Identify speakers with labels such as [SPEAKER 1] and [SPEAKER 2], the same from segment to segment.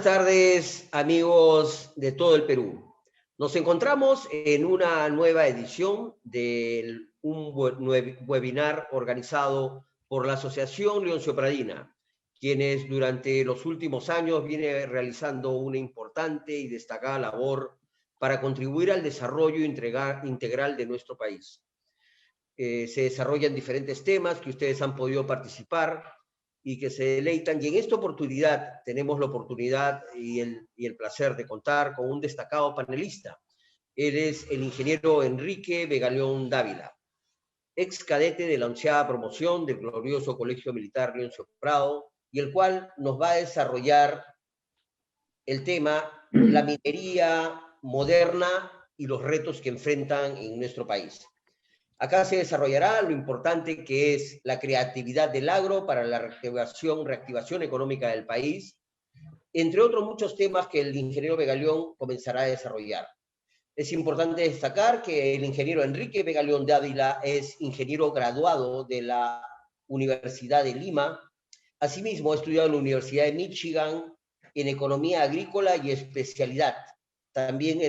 [SPEAKER 1] tardes, amigos de todo el Perú. Nos encontramos en una nueva edición de un webinar organizado por la Asociación Leoncio Pradina, quienes durante los últimos años viene realizando una importante y destacada labor para contribuir al desarrollo integral de nuestro país. Se desarrollan diferentes temas que ustedes han podido participar y que se deleitan. Y en esta oportunidad tenemos la oportunidad y el placer de contar con un destacado panelista. Él es el ingeniero Enrique Vegaleón Dávila, ex cadete de la 11ª promoción del glorioso Colegio Militar Leoncio Prado, y el cual nos va a desarrollar el tema la minería moderna y los retos que enfrentan en nuestro país. Acá se desarrollará lo importante que es la creatividad del agro para la reactivación económica del país, entre otros muchos temas que el ingeniero Vegaleón comenzará a desarrollar. Es importante destacar que el ingeniero Enrique Vegaleón Dávila es ingeniero graduado de la Universidad de Lima. Asimismo, ha estudiado en la Universidad de Michigan en Economía Agrícola y especialidad. También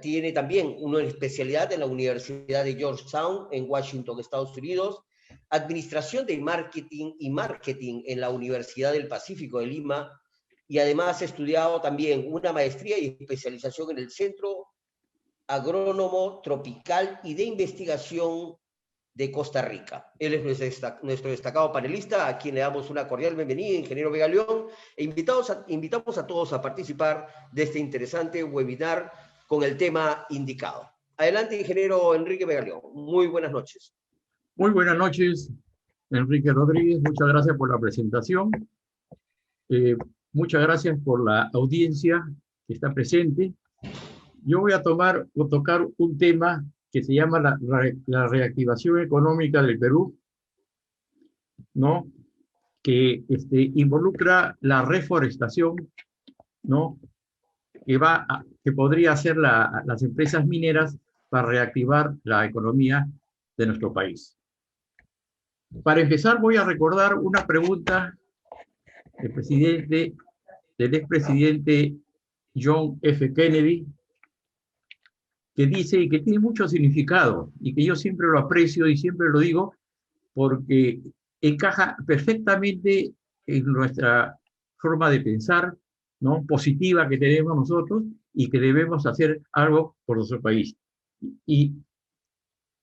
[SPEAKER 1] tiene también una especialidad en la Universidad de Georgetown, en Washington, Estados Unidos, Administración de Marketing y Marketing en la Universidad del Pacífico de Lima, y además ha estudiado también una maestría y especialización en el Centro Agrónomo Tropical y de Investigación de Costa Rica. Él es nuestro destacado panelista, a quien le damos una cordial bienvenida, ingeniero Vegaleón, e invitamos a todos a participar de este interesante webinar con el tema indicado. Adelante, ingeniero Enrique Vegaleón. Muy buenas noches.
[SPEAKER 2] Muy buenas noches, Enrique Rodríguez. Muchas gracias por la presentación. Muchas gracias por la audiencia que está presente. Yo voy a tocar un tema que se llama la reactivación económica del Perú, ¿no? Que involucra la reforestación, ¿no? Que podría hacer las empresas mineras para reactivar la economía de nuestro país. Para empezar, voy a recordar una pregunta del expresidente John F. Kennedy, que dice y que tiene mucho significado y que yo siempre lo aprecio y siempre lo digo porque encaja perfectamente en nuestra forma de pensar, ¿no? Positiva que tenemos nosotros y que debemos hacer algo por nuestro país. Y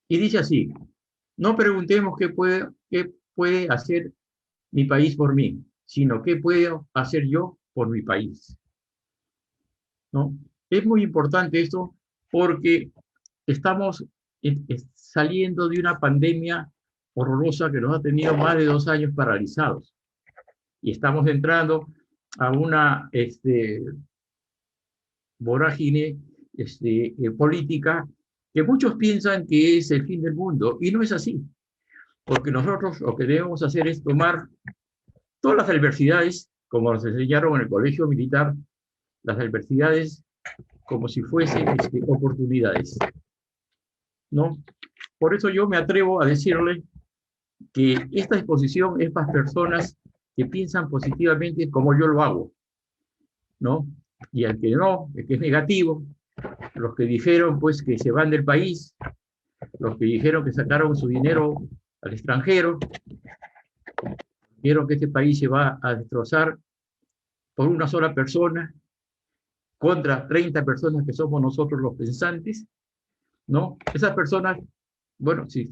[SPEAKER 2] dice así: no preguntemos qué puede hacer mi país por mí, sino qué puedo hacer yo por mi país, ¿no? Es muy importante esto porque estamos saliendo de una pandemia horrorosa que nos ha tenido más de 2 años paralizados. Y estamos entrando a una vorágine política que muchos piensan que es el fin del mundo, y no es así. Porque nosotros lo que debemos hacer es tomar todas las adversidades, como nos enseñaron en el colegio militar, las adversidades como si fuesen oportunidades, ¿no? Por eso yo me atrevo a decirle que esta exposición es para personas que piensan positivamente como yo lo hago, ¿no? Y al que no, el que es negativo, los que dijeron pues que se van del país, los que dijeron que sacaron su dinero al extranjero, dijeron que este país se va a destrozar por una sola persona, contra 30 personas que somos nosotros los pensantes, ¿no? Esas personas, bueno, si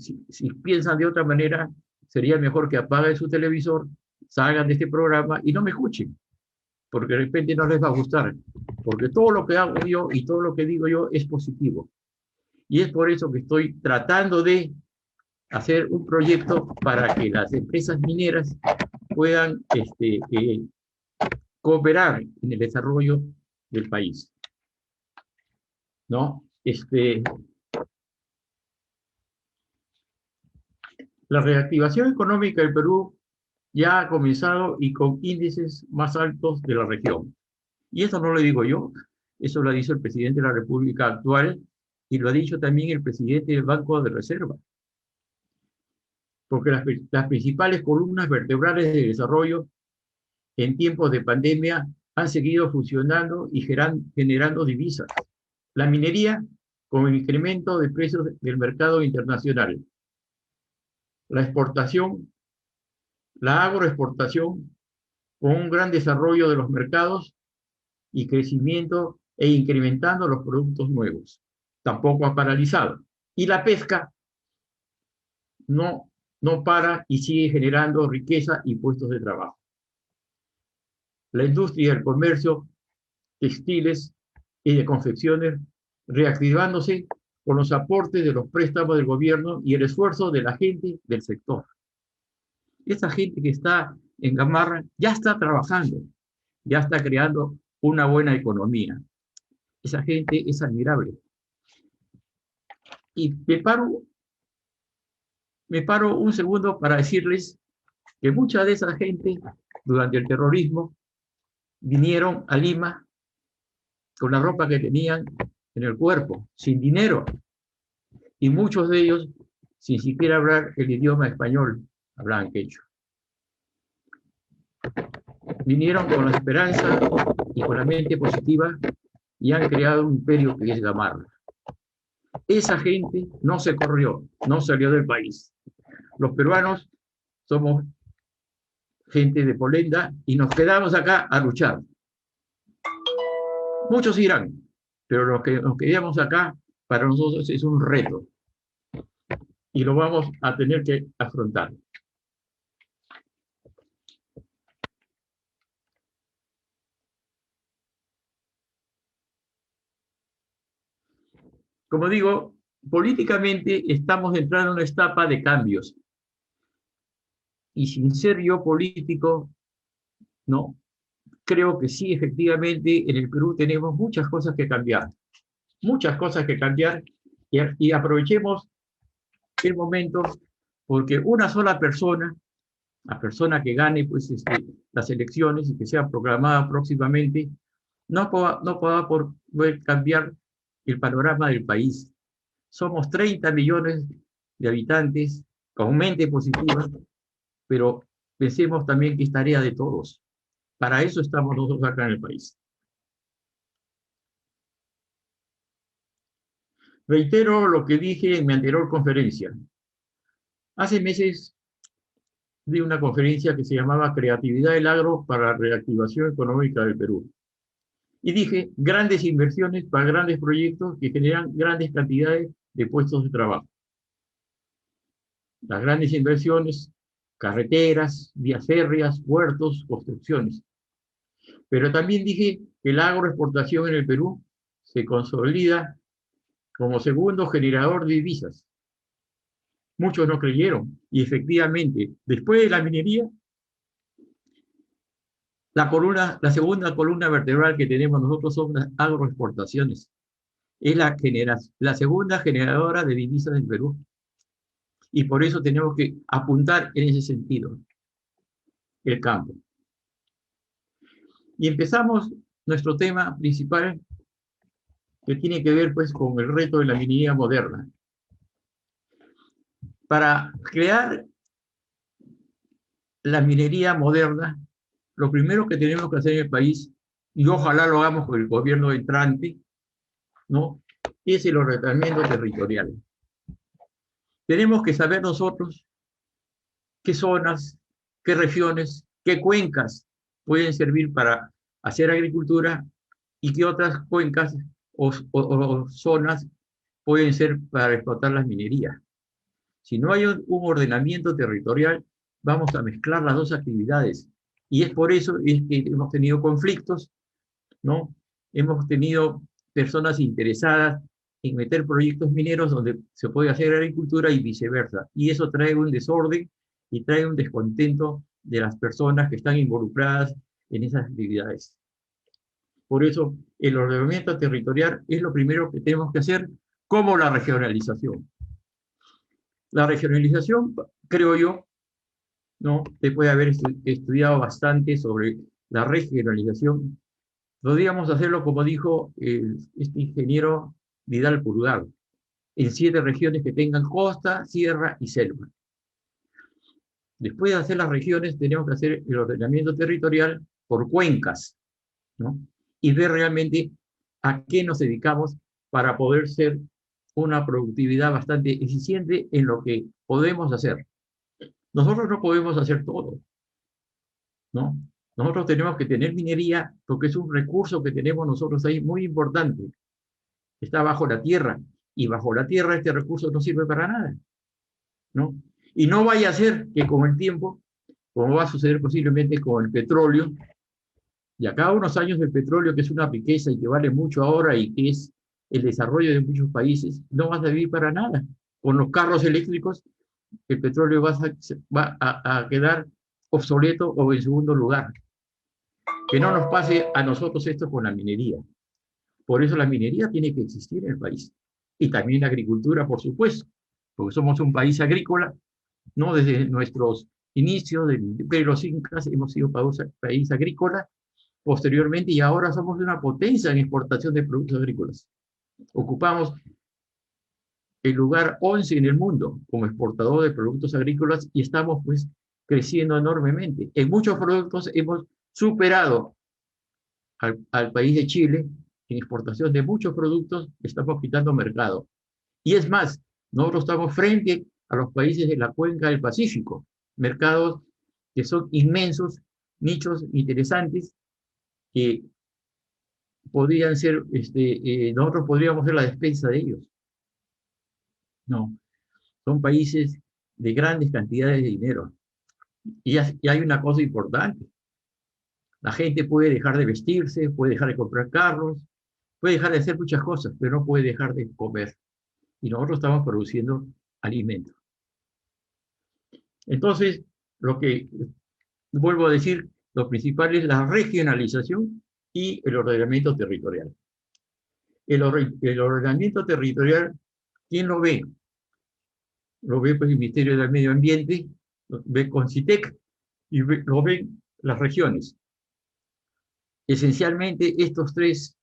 [SPEAKER 2] piensan de otra manera, sería mejor que apaguen su televisor, salgan de este programa y no me escuchen, porque de repente no les va a gustar, porque todo lo que hago yo y todo lo que digo yo es positivo. Y es por eso que estoy tratando de hacer un proyecto para que las empresas mineras puedan cooperar en el desarrollo del país, ¿no? La reactivación económica del Perú ya ha comenzado y con índices más altos de la región. Y eso no lo digo yo, eso lo ha dicho el presidente de la República actual y lo ha dicho también el presidente del Banco de Reserva. Porque las principales columnas vertebrales de desarrollo en tiempos de pandemia han seguido funcionando y generando divisas. La minería con el incremento de precios del mercado internacional. La exportación, la agroexportación con un gran desarrollo de los mercados y crecimiento e incrementando los productos nuevos. Tampoco ha paralizado. Y la pesca no para y sigue generando riqueza y puestos de trabajo. La industria del comercio, textiles y de confecciones, reactivándose con los aportes de los préstamos del gobierno y el esfuerzo de la gente del sector. Esa gente que está en Gamarra ya está trabajando, ya está creando una buena economía. Esa gente es admirable. Y me paro un segundo para decirles que mucha de esa gente, durante el terrorismo, vinieron a Lima con la ropa que tenían en el cuerpo, sin dinero. Y muchos de ellos, sin siquiera hablar el idioma español, hablaban quechua. Vinieron con la esperanza y con la mente positiva y han creado un imperio que es Gamarra. Esa gente no se corrió, no salió del país. Los peruanos somos gente de Polenda y nos quedamos acá a luchar. Muchos irán, pero los que nos quedamos acá, para nosotros es un reto y lo vamos a tener que afrontar. Como digo, políticamente estamos entrando en una etapa de cambios. Y sin ser yo político, no, creo que sí, efectivamente, en el Perú tenemos muchas cosas que cambiar. Muchas cosas que cambiar y aprovechemos el momento porque una sola persona, la persona que gane pues, las elecciones y que sea proclamada próximamente, no podrá poder cambiar el panorama del país. Somos 30 millones de habitantes con mente positiva, pero pensemos también que es tarea de todos. Para eso estamos nosotros acá en el país. Reitero lo que dije en mi anterior conferencia. Hace meses di una conferencia que se llamaba Creatividad del Agro para la Reactivación Económica del Perú. Y dije, grandes inversiones para grandes proyectos que generan grandes cantidades de puestos de trabajo. Las grandes inversiones, carreteras, vías férreas, puertos, construcciones. Pero también dije que la agroexportación en el Perú se consolida como segundo generador de divisas. Muchos no creyeron, y efectivamente, después de la minería, la segunda columna vertebral que tenemos nosotros son las agroexportaciones. Es la segunda generadora de divisas del Perú. Y por eso tenemos que apuntar en ese sentido el campo. Y empezamos nuestro tema principal, que tiene que ver pues con el reto de la minería moderna. Para crear la minería moderna, lo primero que tenemos que hacer en el país, y ojalá lo hagamos con el gobierno entrante, ¿no?, es el ordenamiento territorial. Tenemos que saber nosotros qué zonas, qué regiones, qué cuencas pueden servir para hacer agricultura y qué otras cuencas o zonas pueden ser para explotar las minerías. Si no hay un ordenamiento territorial, vamos a mezclar las dos actividades. Y es por eso que hemos tenido conflictos, ¿no? Hemos tenido personas interesadas en meter proyectos mineros donde se puede hacer agricultura y viceversa. Y eso trae un desorden y trae un descontento de las personas que están involucradas en esas actividades. Por eso, el ordenamiento territorial es lo primero que tenemos que hacer, como la regionalización. La regionalización, creo yo, ¿no?, después de haber estudiado bastante sobre la regionalización, podríamos hacerlo como dijo este ingeniero Vidal Purgar, en 7 regiones que tengan costa, sierra y selva. Después de hacer las regiones, tenemos que hacer el ordenamiento territorial por cuencas. ¿no? Y ver realmente a qué nos dedicamos para poder ser una productividad bastante eficiente en lo que podemos hacer. Nosotros no podemos hacer todo, ¿no? Nosotros tenemos que tener minería porque es un recurso que tenemos nosotros ahí muy importante. Está bajo la tierra y bajo la tierra este recurso no sirve para nada, ¿no? Y no vaya a ser que con el tiempo, como va a suceder posiblemente con el petróleo, y a cada unos años el petróleo, que es una riqueza y que vale mucho ahora y que es el desarrollo de muchos países, no va a servir para nada. Con los carros eléctricos, el petróleo va a quedar obsoleto o en segundo lugar. Que no nos pase a nosotros esto con la minería. Por eso la minería tiene que existir en el país. Y también la agricultura, por supuesto, porque somos un país agrícola, ¿no? Desde nuestros inicios del Imperio de los Incas hemos sido país agrícola, posteriormente, y ahora somos una potencia en exportación de productos agrícolas. Ocupamos el lugar 11 en el mundo como exportador de productos agrícolas y estamos pues creciendo enormemente. En muchos productos hemos superado al país de Chile en exportación de muchos productos, estamos quitando mercado. Y es más, nosotros estamos frente a los países de la cuenca del Pacífico, mercados que son inmensos, nichos interesantes, que podrían ser, nosotros podríamos ser la despensa de ellos. No, son países de grandes cantidades de dinero. Y hay una cosa importante. La gente puede dejar de vestirse, puede dejar de comprar carros, puede dejar de hacer muchas cosas, pero no puede dejar de comer. Y nosotros estamos produciendo alimentos. Entonces, lo que vuelvo a decir, lo principal es la regionalización y el ordenamiento territorial. El ordenamiento territorial, ¿quién lo ve? Lo ve pues, el Ministerio del Medio Ambiente, lo ve CONCITEC y lo ven las regiones. Esencialmente, estos tres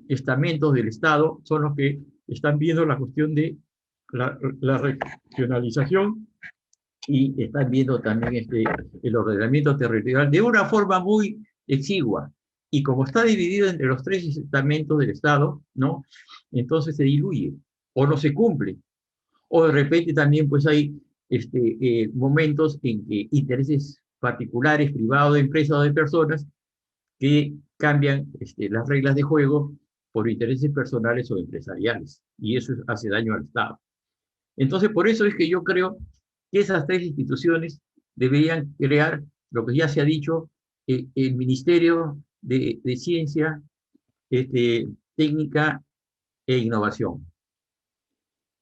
[SPEAKER 2] estamentos del Estado son los que están viendo la cuestión de la regionalización y están viendo también el ordenamiento territorial de una forma muy exigua. Y como está dividido entre los tres estamentos del Estado, ¿no? Entonces se diluye o no se cumple. O de repente también pues hay momentos en que intereses particulares, privados, de empresas o de personas que cambian las reglas de juego por intereses personales o empresariales. Y eso hace daño al Estado. Entonces, por eso es que yo creo que esas tres instituciones deberían crear lo que ya se ha dicho, el Ministerio de Ciencia, Técnica e Innovación.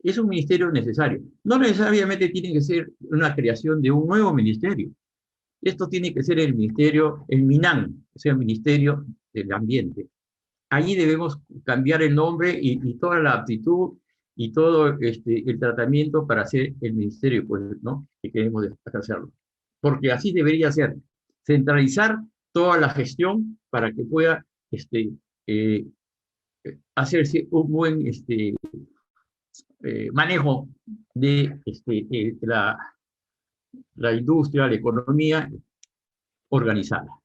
[SPEAKER 2] Es un ministerio necesario. No necesariamente tiene que ser una creación de un nuevo ministerio. Esto tiene que ser el ministerio, el MINAM, o sea, el Ministerio del Ambiente. Allí debemos cambiar el nombre y toda la aptitud y todo el tratamiento para hacer el ministerio, pues, ¿no? Que queremos hacerlo. Porque así debería ser. Centralizar toda la gestión para que pueda hacerse un buen manejo de la industria, la economía organizada.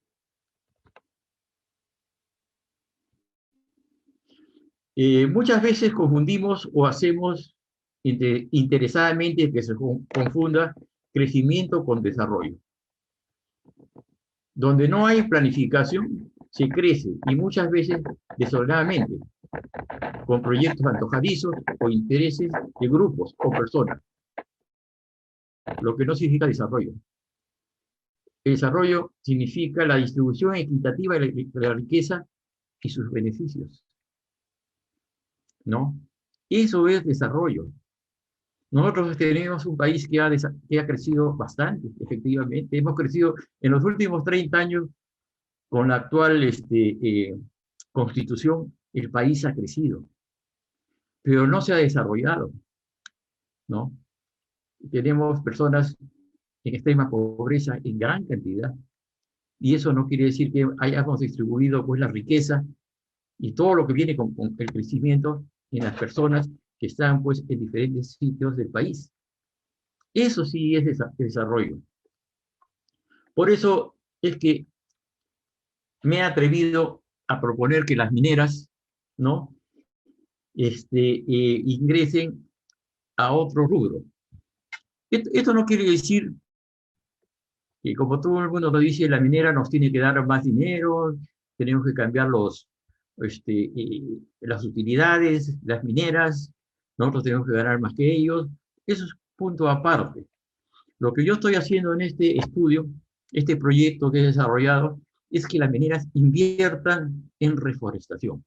[SPEAKER 2] Muchas veces confundimos o hacemos interesadamente que se confunda crecimiento con desarrollo. Donde no hay planificación, se crece y muchas veces desordenadamente, con proyectos antojadizos o intereses de grupos o personas, lo que no significa desarrollo. El desarrollo significa la distribución equitativa de la riqueza y sus beneficios, ¿no? Eso es desarrollo. Nosotros tenemos un país que ha crecido bastante, efectivamente. Hemos crecido en los últimos 30 años con la actual constitución, el país ha crecido, pero no se ha desarrollado, ¿no? Tenemos personas en extrema pobreza en gran cantidad, y eso no quiere decir que hayamos distribuido pues la riqueza y todo lo que viene con el crecimiento en las personas que están pues en diferentes sitios del país. Eso sí es desarrollo. Por eso es que me he atrevido a proponer que las mineras, ¿no? Ingresen a otro rubro. Esto no quiere decir que, como todo el mundo lo dice, la minera nos tiene que dar más dinero, tenemos que cambiar las utilidades, las mineras, nosotros tenemos que ganar más que ellos. Eso es punto aparte. Lo que yo estoy haciendo en este estudio, este proyecto que he desarrollado, es que las mineras inviertan en reforestación.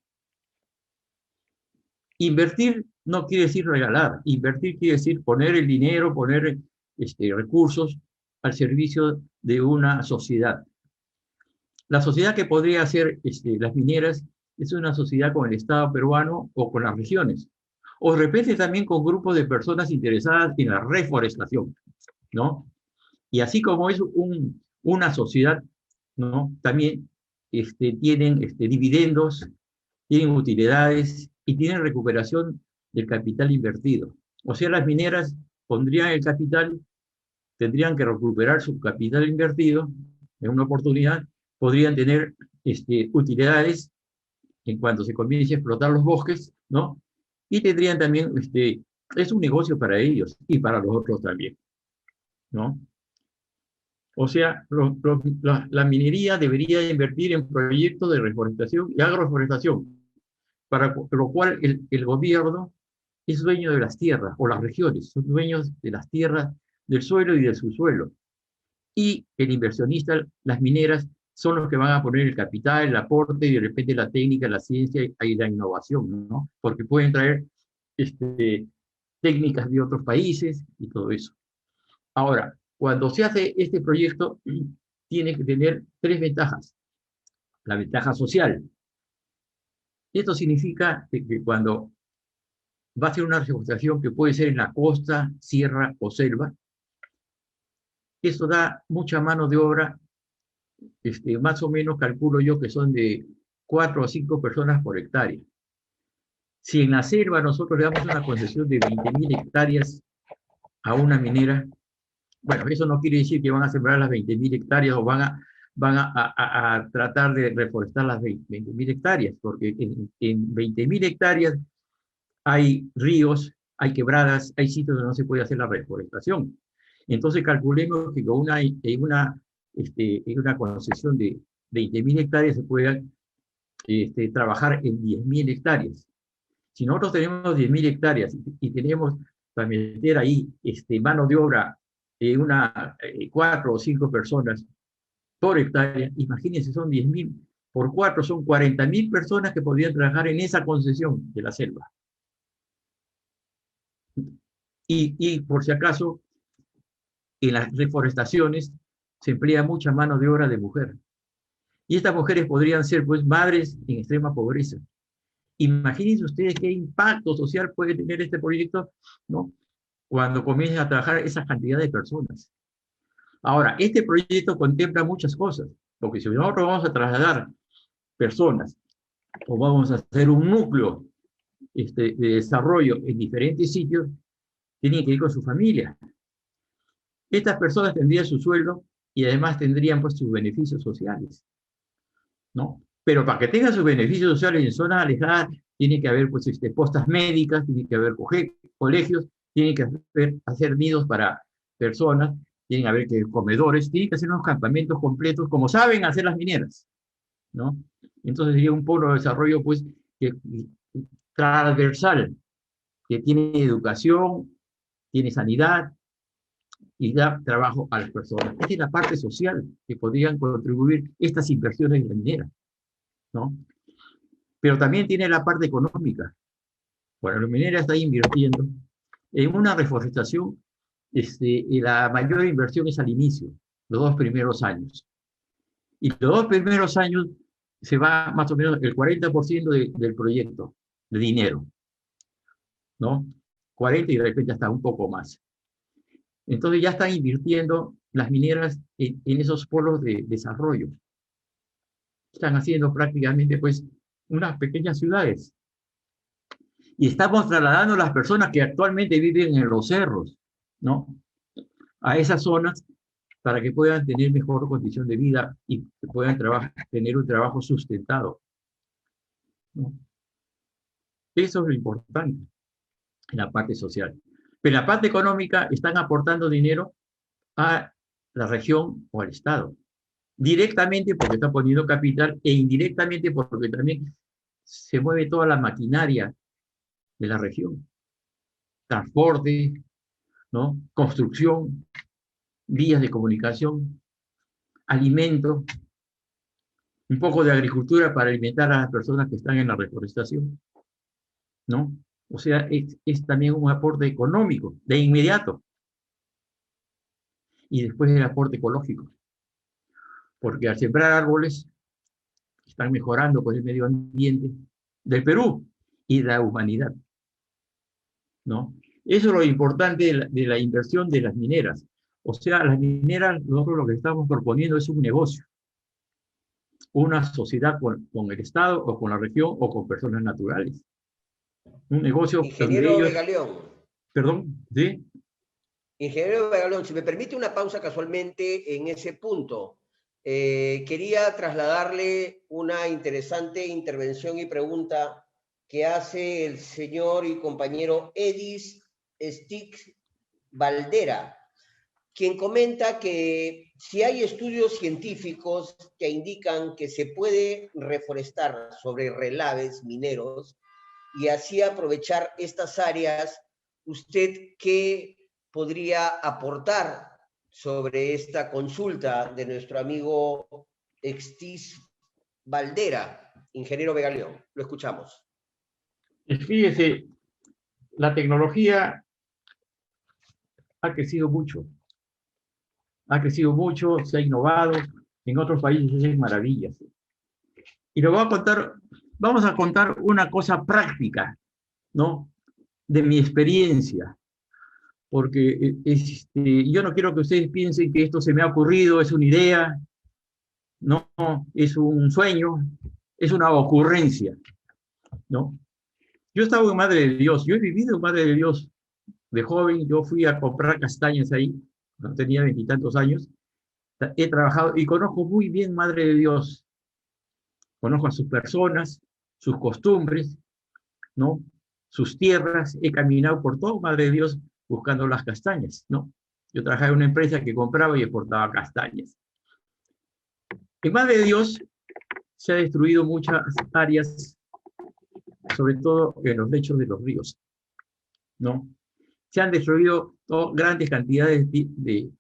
[SPEAKER 2] Invertir no quiere decir regalar, invertir quiere decir poner el dinero, poner recursos al servicio de una sociedad. La sociedad que podría hacer las mineras es una sociedad con el Estado peruano o con las regiones, o de repente también con grupos de personas interesadas en la reforestación, ¿no? Y así como es una sociedad, ¿no? También tienen dividendos, tienen utilidades y tienen recuperación del capital invertido. O sea, las mineras pondrían el capital, tendrían que recuperar su capital invertido en una oportunidad, podrían tener utilidades en cuanto se comience a explotar los bosques, ¿no? Y tendrían también, es un negocio para ellos y para los otros también, ¿no? O sea, la minería debería invertir en proyectos de reforestación y agroforestación, para lo cual el gobierno es dueño de las tierras, o las regiones, son dueños de las tierras, del suelo y del subsuelo. Y el inversionista, las mineras, son los que van a poner el capital, el aporte y de repente la técnica, la ciencia y la innovación, ¿no? Porque pueden traer técnicas de otros países y todo eso. Ahora, cuando se hace este proyecto, tiene que tener tres ventajas. La ventaja social. Esto significa que cuando va a ser una reforestación que puede ser en la costa, sierra o selva, eso da mucha mano de obra, más o menos calculo yo que son de 4 o 5 personas por hectárea. Si en la selva nosotros le damos una concesión de 20.000 hectáreas a una minera, bueno, eso no quiere decir que van a sembrar las 20.000 hectáreas o van a tratar de reforestar las 20.000 hectáreas, porque en 20.000 hectáreas hay ríos, hay quebradas, hay sitios donde no se puede hacer la reforestación. Entonces calculemos que con en una concesión de 20.000 hectáreas se pueda trabajar en 10.000 hectáreas. Si nosotros tenemos 10.000 hectáreas y tenemos para meter ahí mano de obra 4 o 5 personas por hectárea, imagínense, son 10.000 por 4, son 40.000 personas que podrían trabajar en esa concesión de la selva. Y por si acaso, en las reforestaciones se emplea mucha mano de obra de mujer. Y estas mujeres podrían ser, pues, madres en extrema pobreza. Imagínense ustedes qué impacto social puede tener este proyecto, ¿no? Cuando comiencen a trabajar esa cantidad de personas. Ahora, este proyecto contempla muchas cosas, porque si nosotros vamos a trasladar personas o vamos a hacer un núcleo de desarrollo en diferentes sitios, tienen que ir con su familia. Estas personas tendrían su sueldo y además tendrían, pues, sus beneficios sociales, ¿no? Pero para que tengan sus beneficios sociales en zonas alejadas, tiene que haber, pues, postas médicas, tiene que haber colegios, tiene que hacer nidos para personas, tienen que haber comedores, tienen que hacer unos campamentos completos, como saben hacer las mineras, ¿no? Entonces sería un polo de desarrollo, pues, transversal, que tiene educación, tiene sanidad y da trabajo a las personas. Esta es la parte social que podrían contribuir estas inversiones en la minera, ¿no? Pero también tiene la parte económica. Bueno, la minera está invirtiendo en una reforestación, y la mayor inversión es al inicio, los 2 primeros años. Y los 2 primeros años se va más o menos el 40% del proyecto, de dinero, ¿no? 40 y de repente hasta un poco más. Entonces ya están invirtiendo las mineras en esos polos de desarrollo. Están haciendo prácticamente, pues, unas pequeñas ciudades. Y estamos trasladando a las personas que actualmente viven en los cerros, ¿no? A esas zonas para que puedan tener mejor condición de vida y que puedan tener un trabajo sustentado, ¿no? Eso es lo importante en la parte social. Pero en la parte económica están aportando dinero a la región o al Estado. Directamente porque está poniendo capital e indirectamente porque también se mueve toda la maquinaria de la región. Transporte, ¿no? Construcción, vías de comunicación, alimentos, un poco de agricultura para alimentar a las personas que están en la reforestación, ¿no? O sea, es también un aporte económico de inmediato y después el aporte ecológico, porque al sembrar árboles están mejorando con el medio ambiente del Perú y de la humanidad, ¿no? Eso es lo importante de la inversión de las mineras. O sea, las mineras, nosotros lo que estamos proponiendo es un negocio, una sociedad con el Estado o con la región o con personas naturales. Un negocio donde
[SPEAKER 1] Ingeniero
[SPEAKER 2] ellos,
[SPEAKER 1] Begaleón,
[SPEAKER 2] perdón, ¿sí?
[SPEAKER 1] ingeniero Begaleón, si me permite una pausa casualmente en ese punto, quería trasladarle una interesante intervención y pregunta que hace el señor y compañero Edis Stick Valdera, quien comenta que si hay estudios científicos que indican que se puede reforestar sobre relaves mineros y así aprovechar estas áreas, ¿usted qué podría aportar sobre esta consulta de nuestro amigo Extis Valdera, ingeniero Begaleón? Lo escuchamos.
[SPEAKER 2] Fíjese, la tecnología ha crecido mucho, se ha innovado, en otros países es maravillas. Y lo voy a contar, vamos a contar una cosa práctica, ¿no? De mi experiencia, porque yo no quiero que ustedes piensen que esto se me ha ocurrido, es una idea, no, es un sueño, es una ocurrencia, ¿no? Yo estaba en Madre de Dios, yo he vivido en Madre de Dios de joven, yo fui a comprar castañas ahí, cuando tenía 20 y tantos años, he trabajado y conozco muy bien Madre de Dios, conozco a sus personas, sus costumbres, ¿no? Sus tierras, he caminado por todo Madre de Dios buscando las castañas, ¿no? Yo trabajaba en una empresa que compraba y exportaba castañas. En Madre de Dios se ha destruido muchas áreas, sobre todo en los lechos de los ríos, ¿no? Se han destruido grandes cantidades de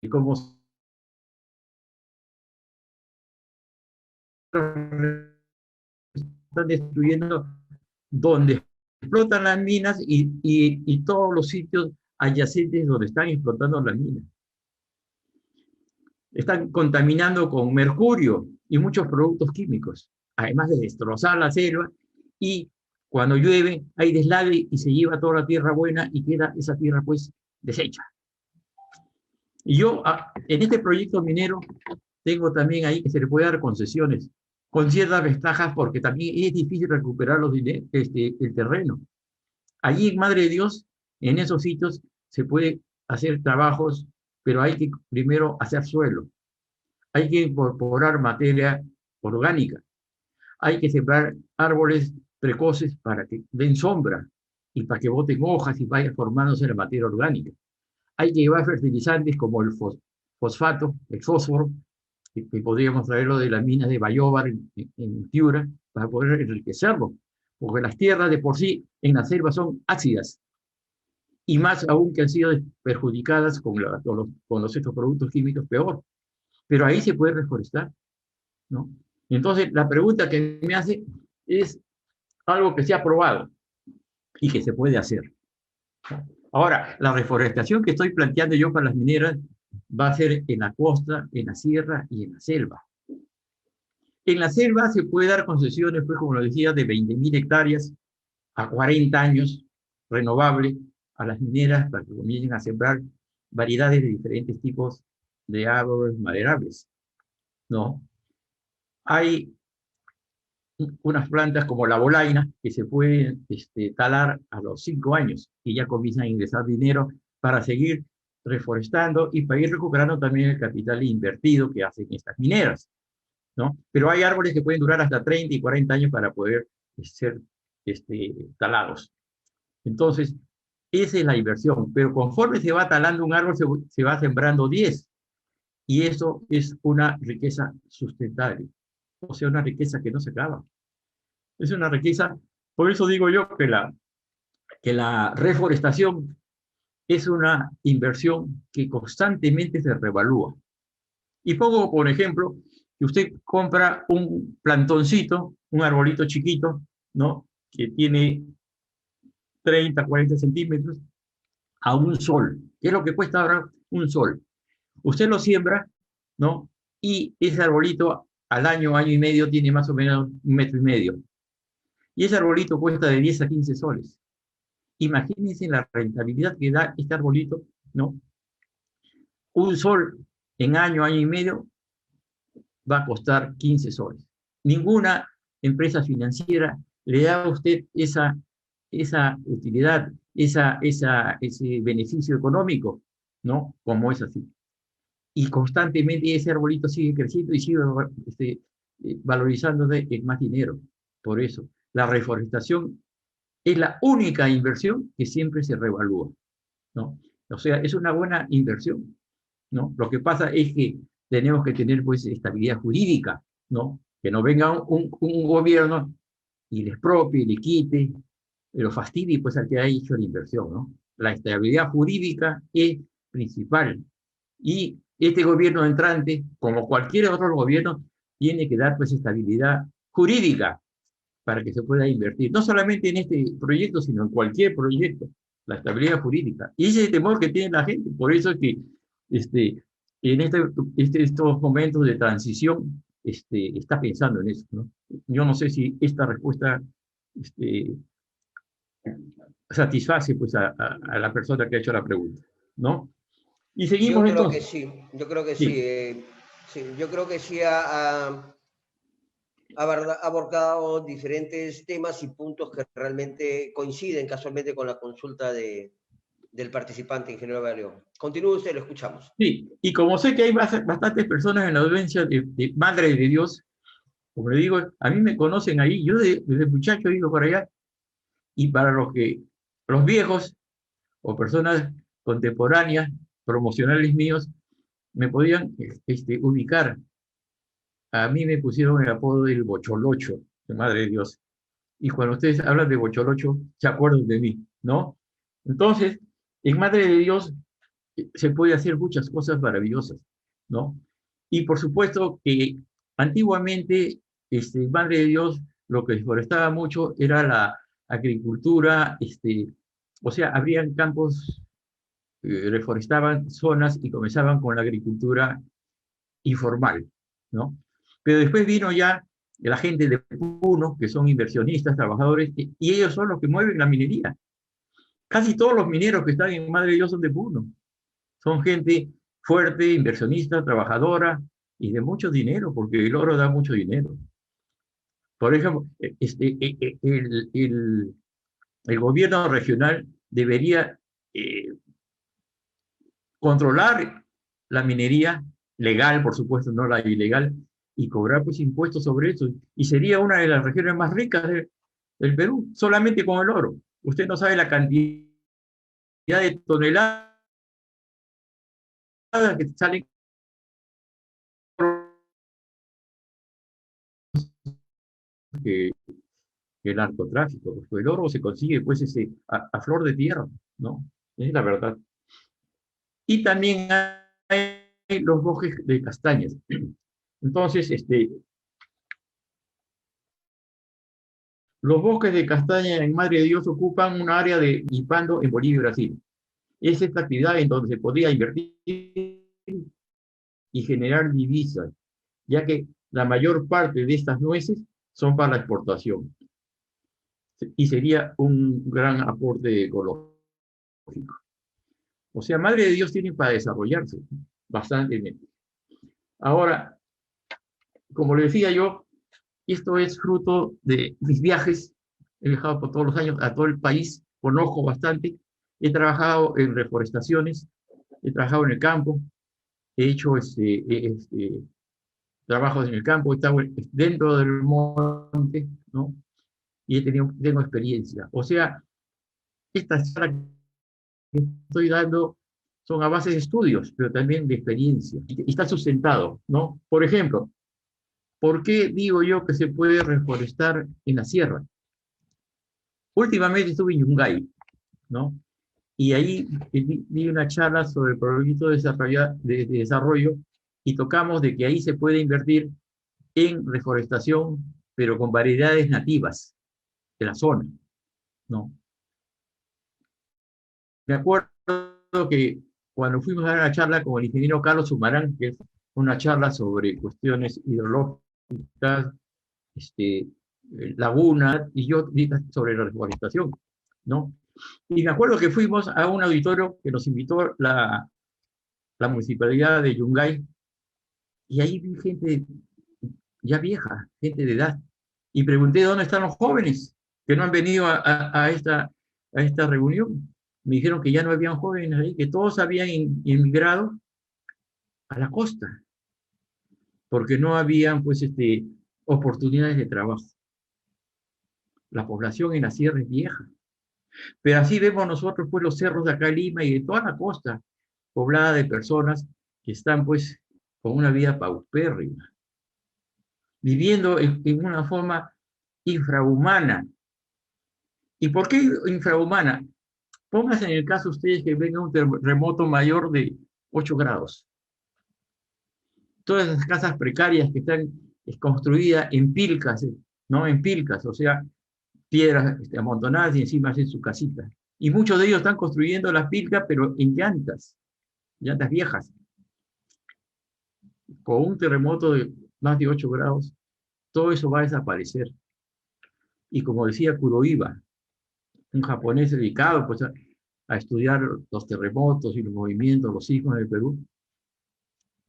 [SPEAKER 2] cómo están destruyendo donde explotan las minas y todos los sitios adyacentes donde están explotando las minas. Están contaminando con mercurio y muchos productos químicos, además de destrozar la selva, y cuando llueve hay deslave y se lleva toda la tierra buena y queda esa tierra pues deshecha. Y yo en este proyecto minero tengo también ahí que se le puede dar concesiones con ciertas ventajas porque también es difícil recuperar el terreno. Allí en Madre de Dios, en esos sitios, se puede hacer trabajos, pero hay que primero hacer suelo. Hay que incorporar materia orgánica. Hay que sembrar árboles precoces para que den sombra y para que boten hojas y vaya formándose la materia orgánica. Hay que llevar fertilizantes como el fosfato, el fósforo, que podríamos traerlo de las minas de Bayóvar en Piura, para poder enriquecerlo, porque las tierras de por sí en la selva son ácidas, y más aún que han sido perjudicadas con estos productos químicos, peor. Pero ahí se puede reforestar, ¿no? Entonces, la pregunta que me hace es algo que se ha probado y que se puede hacer. Ahora, la reforestación que estoy planteando yo para las mineras va a ser en la costa, en la sierra y en la selva. En la selva se puede dar concesiones, pues, como lo decía, de 20.000 hectáreas a 40 años, renovable, a las mineras para que comiencen a sembrar variedades de diferentes tipos de árboles maderables, ¿no? Hay unas plantas como la bolaina que se pueden talar a los 5 años y ya comienzan a ingresar dinero para seguir reforestando y para ir recuperando también el capital invertido que hacen estas mineras, ¿no? Pero hay árboles que pueden durar hasta 30 y 40 años para poder ser talados. Entonces, esa es la inversión, pero conforme se va talando un árbol, se va sembrando 10, y eso es una riqueza sustentable, o sea, una riqueza que no se acaba. Es una riqueza, por eso digo yo que la reforestación es una inversión que constantemente se revalúa. Y pongo, por ejemplo, que usted compra un plantoncito, un arbolito chiquito, ¿no? Que tiene 30, 40 centímetros, a un sol. ¿Qué es lo que cuesta ahora un sol? Usted lo siembra, ¿no? Y ese arbolito al año, año y medio, tiene más o menos 1,5 metros. Y ese arbolito cuesta de 10 a 15 soles. Imagínense la rentabilidad que da este arbolito, ¿no? Un sol en año, año y medio, va a costar 15 soles. Ninguna empresa financiera le da a usted esa utilidad, ese beneficio económico, ¿no? Como es así. Y constantemente ese arbolito sigue creciendo y sigue valorizándose en más dinero. Por eso, la reforestación es la única inversión que siempre se revalúa, ¿no? O sea, es una buena inversión, ¿no? Lo que pasa es que tenemos que tener, pues, estabilidad jurídica, ¿no? Que no venga un gobierno y les expropie, le quite, lo fastidie, pues, al que ha hecho la inversión, ¿no? La estabilidad jurídica es principal. Y este gobierno entrante, como cualquier otro gobierno, tiene que dar, pues, estabilidad jurídica para que se pueda invertir, no solamente en este proyecto, sino en cualquier proyecto, la estabilidad jurídica. Y ese es el temor que tiene la gente, por eso es que en estos momentos de transición está pensando en eso, ¿no? Yo no sé si esta respuesta este, satisface, pues, a la persona que ha hecho la pregunta, ¿no? Y
[SPEAKER 1] Yo
[SPEAKER 2] seguimos
[SPEAKER 1] creo que
[SPEAKER 2] entonces.
[SPEAKER 1] sí, yo creo que sí.
[SPEAKER 2] Sí,
[SPEAKER 1] Sí, yo creo que sí ha abordado diferentes temas y puntos que realmente coinciden casualmente con la consulta del participante, ingeniero Galeón. Continúe usted, lo escuchamos.
[SPEAKER 2] sí. Y como sé que hay bastantes personas en la audiencia de Madre de Dios, como le digo, a mí me conocen ahí, yo desde muchacho he ido por allá, y para los viejos o personas contemporáneas, promocionales míos, me podían ubicar. A mí me pusieron el apodo del Bocholocho, de Madre de Dios. Y cuando ustedes hablan de Bocholocho, se acuerdan de mí, ¿no? Entonces, en Madre de Dios se puede hacer muchas cosas maravillosas, ¿no? Y por supuesto que antiguamente, Madre de Dios, lo que explotaba mucho era la agricultura, o sea, abrían campos, reforestaban zonas y comenzaban con la agricultura informal, ¿no? Pero después vino ya la gente de Puno, que son inversionistas, trabajadores, y ellos son los que mueven la minería. Casi todos los mineros que están en Madre de Dios son de Puno. Son gente fuerte, inversionista, trabajadora y de mucho dinero, porque el oro da mucho dinero. Por ejemplo, el gobierno regional debería controlar la minería legal, por supuesto, no la ilegal, y cobrar, pues, impuestos sobre eso. Y sería una de las regiones más ricas del Perú, solamente con el oro. Usted no sabe la cantidad de toneladas que salen que, que el narcotráfico, porque el oro se consigue, pues, a flor de tierra, ¿no? Es la verdad. Y también hay los bosques de castañas. Entonces, los bosques de castaña en Madre de Dios ocupan un área de Ipando en Bolivia y Brasil. Es esta actividad en donde se podría invertir y generar divisas, ya que la mayor parte de estas nueces son para la exportación. Y sería un gran aporte ecológico. O sea, Madre de Dios tiene para desarrollarse bastante bien. Ahora, como le decía yo, Y esto es fruto de mis viajes. He viajado por todos los años a todo el país, conozco bastante. He trabajado en reforestaciones, he trabajado en el campo, he hecho trabajos en el campo, he estado dentro del monte, ¿no? Y tengo experiencia. O sea, estas charlas que estoy dando son a base de estudios, pero también de experiencia. Y está sustentado, ¿no? Por ejemplo, ¿por qué digo yo que se puede reforestar en la sierra? Últimamente estuve en Yungay, ¿no? Y ahí di una charla sobre el proyecto de desarrollo y tocamos de que ahí se puede invertir en reforestación, pero con variedades nativas de la zona, ¿no? Me acuerdo que cuando fuimos a dar una charla con el ingeniero Carlos Sumarán, que es una charla sobre cuestiones hidrológicas, lagunas, y yo sobre la reforestación, ¿no? Y me acuerdo que fuimos a un auditorio que nos invitó la municipalidad de Yungay, y ahí vi gente ya vieja, gente de edad, y pregunté dónde están los jóvenes que no han venido a esta reunión. Me dijeron que ya no habían jóvenes ahí, que todos habían emigrado a la costa, porque no habían pues oportunidades de trabajo. La población en la sierra es vieja. Pero así vemos nosotros pues los cerros de acá en Lima y de toda la costa, poblada de personas que están pues con una vida paupérrima, viviendo en una forma infrahumana. ¿Y por qué infrahumana? Pónganse en el caso ustedes que venga un terremoto mayor de 8 grados. Todas esas casas precarias que están construidas en pilcas, ¿no? En pilcas, o sea, piedras amontonadas y encima hacen su casita. Y muchos de ellos están construyendo las pilcas, pero en llantas viejas. Con un terremoto de más de 8 grados, todo eso va a desaparecer. Y como decía Kuroiba, un japonés dedicado pues, a estudiar los terremotos y los movimientos, los sismos en el Perú,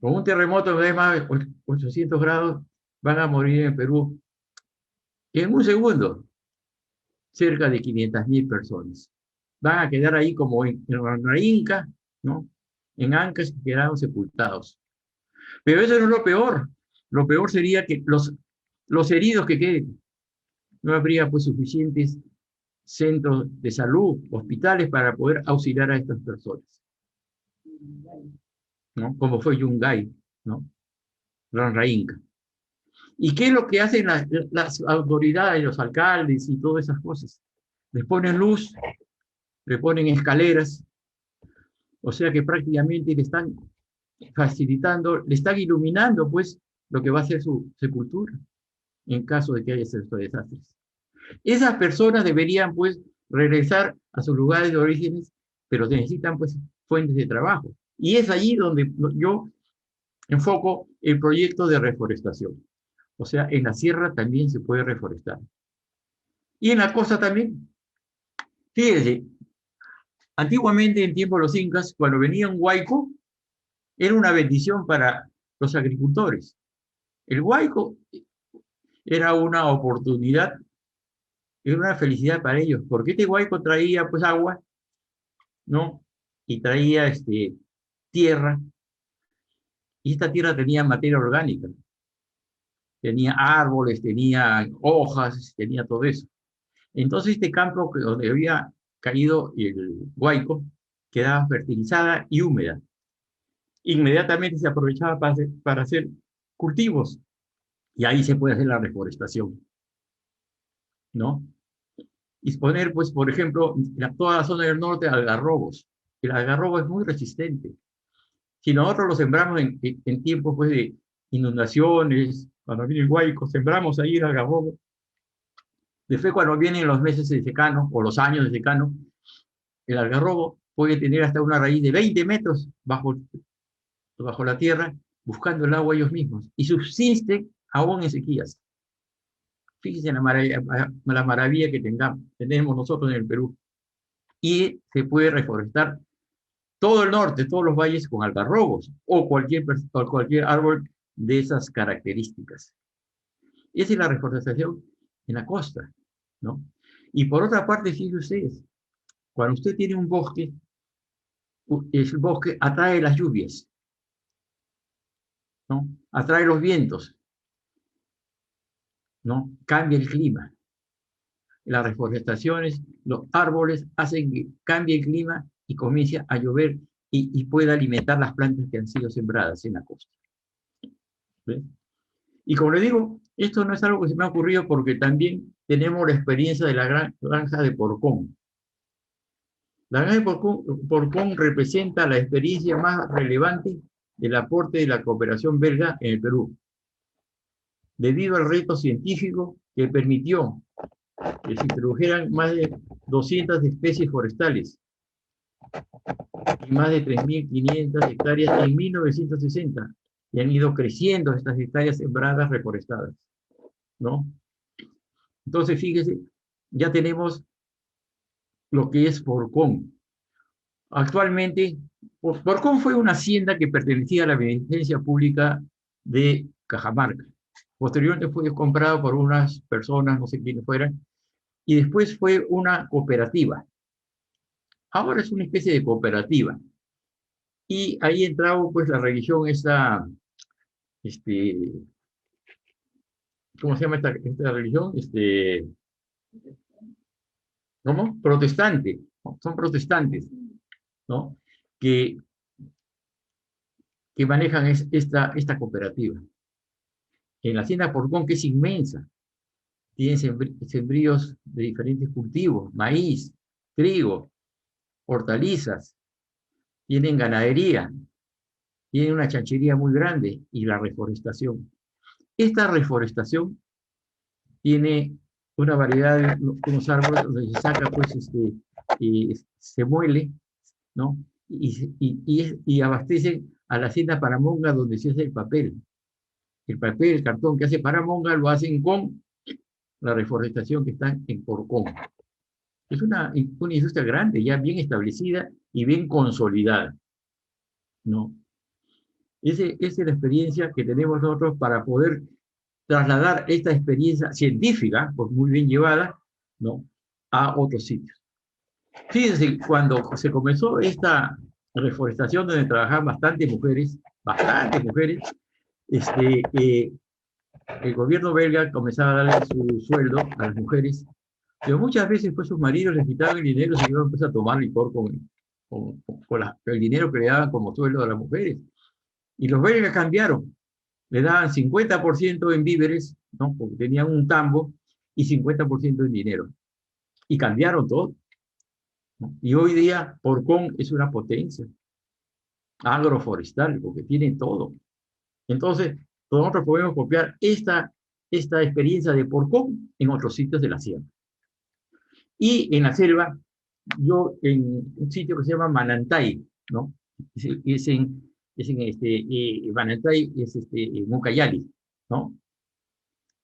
[SPEAKER 2] con un terremoto de más de 800 grados van a morir en Perú en un segundo cerca de 500.000 personas. Van a quedar ahí como en Inca, ¿no? En Ancas quedaron sepultados. Pero eso no es lo peor. Lo peor sería que los heridos que queden, no habría pues suficientes centros de salud, hospitales para poder auxiliar a estas personas, ¿no? Como fue Yungay, ¿no? Ranrainca. ¿Y qué es lo que hacen las autoridades, los alcaldes y todas esas cosas? Les ponen luz, le ponen escaleras, o sea que prácticamente le están facilitando, le están iluminando pues lo que va a ser su sepultura en caso de que haya estos desastres. Esas personas deberían pues regresar a sus lugares de orígenes, pero necesitan pues fuentes de trabajo. Y es allí donde yo enfoco el proyecto de reforestación. O sea, en la sierra también se puede reforestar. Y en la costa también. Fíjense, antiguamente en tiempos de los incas, cuando venía un huayco, era una bendición para los agricultores. El huayco era una oportunidad, era una felicidad para ellos, porque este huayco traía pues agua, ¿no? Y traía tierra, y esta tierra tenía materia orgánica, tenía árboles, tenía hojas, tenía todo eso. Entonces este campo donde había caído el huayco quedaba fertilizada y húmeda. Inmediatamente se aprovechaba para hacer cultivos, y ahí se puede hacer la reforestación, ¿no? Y poner, pues, por ejemplo, toda la zona del norte, algarrobos. El algarrobo es muy resistente. Si nosotros lo sembramos en tiempos pues, de inundaciones, cuando viene el huayco, sembramos ahí el algarrobo. Después, cuando vienen los meses de secano o los años de secano, el algarrobo puede tener hasta una raíz de 20 metros bajo la tierra, buscando el agua ellos mismos, y subsisten aún en sequías. Fíjense la maravilla que tenemos nosotros en el Perú. Y se puede reforestar todo el norte, todos los valles con algarrobos o cualquier árbol de esas características. Esa es la reforestación en la costa, ¿no? Y por otra parte, fíjense ustedes, cuando usted tiene un bosque, el bosque atrae las lluvias, ¿no? Atrae los vientos, ¿no? Cambia el clima. Las reforestaciones, los árboles hacen que cambie el clima y comience a llover y pueda alimentar las plantas que han sido sembradas en la costa. ¿Ves? Y como le digo, esto no es algo que se me ha ocurrido porque también tenemos la experiencia de la granja de Porcón. La granja de Porcón representa la experiencia más relevante del aporte de la cooperación belga en el Perú, debido al reto científico que permitió que se introdujeran más de 200 especies forestales y más de 3.500 hectáreas en 1960, y han ido creciendo estas hectáreas sembradas reforestadas, ¿no? Entonces, fíjese, ya tenemos lo que es Porcón. Actualmente, Porcón fue una hacienda que pertenecía a la beneficencia pública de Cajamarca. Posteriormente fue comprado por unas personas, no sé quiénes fueran, y después fue una cooperativa. Ahora es una especie de cooperativa. Y ahí entraba pues la religión esta, ¿cómo se llama esta religión? ¿Cómo? Protestante. Son protestantes, ¿no? Que, que manejan esta cooperativa. En la hacienda Porcón, que es inmensa, tienen sembríos de diferentes cultivos, maíz, trigo, hortalizas, tienen ganadería, tienen una chanchería muy grande y la reforestación. Esta reforestación tiene una variedad de unos árboles donde se saca, pues, se muele, ¿no? Y abastece a la hacienda Paramonga donde se hace el papel. El papel, el cartón que hace Paramonga lo hacen con la reforestación que está en Porcón. Es una industria grande, ya bien establecida y bien consolidada, ¿no? Esa es la experiencia que tenemos nosotros para poder trasladar esta experiencia científica, pues muy bien llevada, ¿no?, a otros sitios. Fíjense, cuando se comenzó esta reforestación donde trabajaban bastantes mujeres, el gobierno belga comenzaba a darle su sueldo a las mujeres, pero muchas veces pues sus maridos les quitaban el dinero y se iban pues, a tomar licor con el dinero que le daban como sueldo a las mujeres. Y los belgas cambiaron, le daban 50% en víveres, ¿no?, porque tenían un tambo, y 50% en dinero. Y cambiaron todo, ¿no? Y hoy día Porcón es una potencia agroforestal, porque tiene todo. Entonces, nosotros podemos copiar esta experiencia de Porcón en otros sitios de la sierra. Y en la selva, yo en un sitio que se llama Manantay, ¿no? Manantay es en Ucayali, ¿no?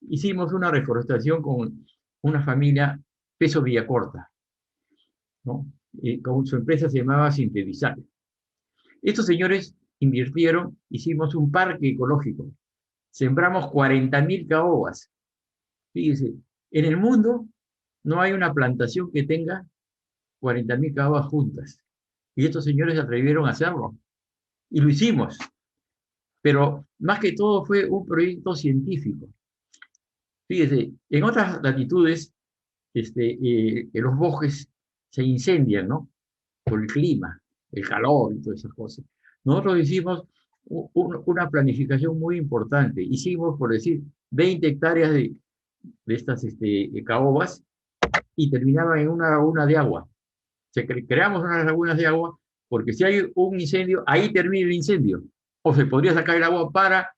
[SPEAKER 2] Hicimos una reforestación con una familia Peso Villacorta, ¿no? Con su empresa se llamaba Sintetizar. Estos señores invirtieron, hicimos un parque ecológico, sembramos 40.000 caobas. Fíjense, en el mundo no hay una plantación que tenga 40.000 caobas juntas. Y estos señores se atrevieron a hacerlo. Y lo hicimos. Pero más que todo fue un proyecto científico. Fíjese, en otras latitudes, los bosques se incendian, ¿no?, por el clima, el calor y todas esas cosas. Nosotros hicimos una planificación muy importante. Hicimos, por decir, 20 hectáreas de estas caobas y terminaban en una laguna de agua. Creamos unas lagunas de agua porque si hay un incendio, ahí termina el incendio. O se podría sacar el agua para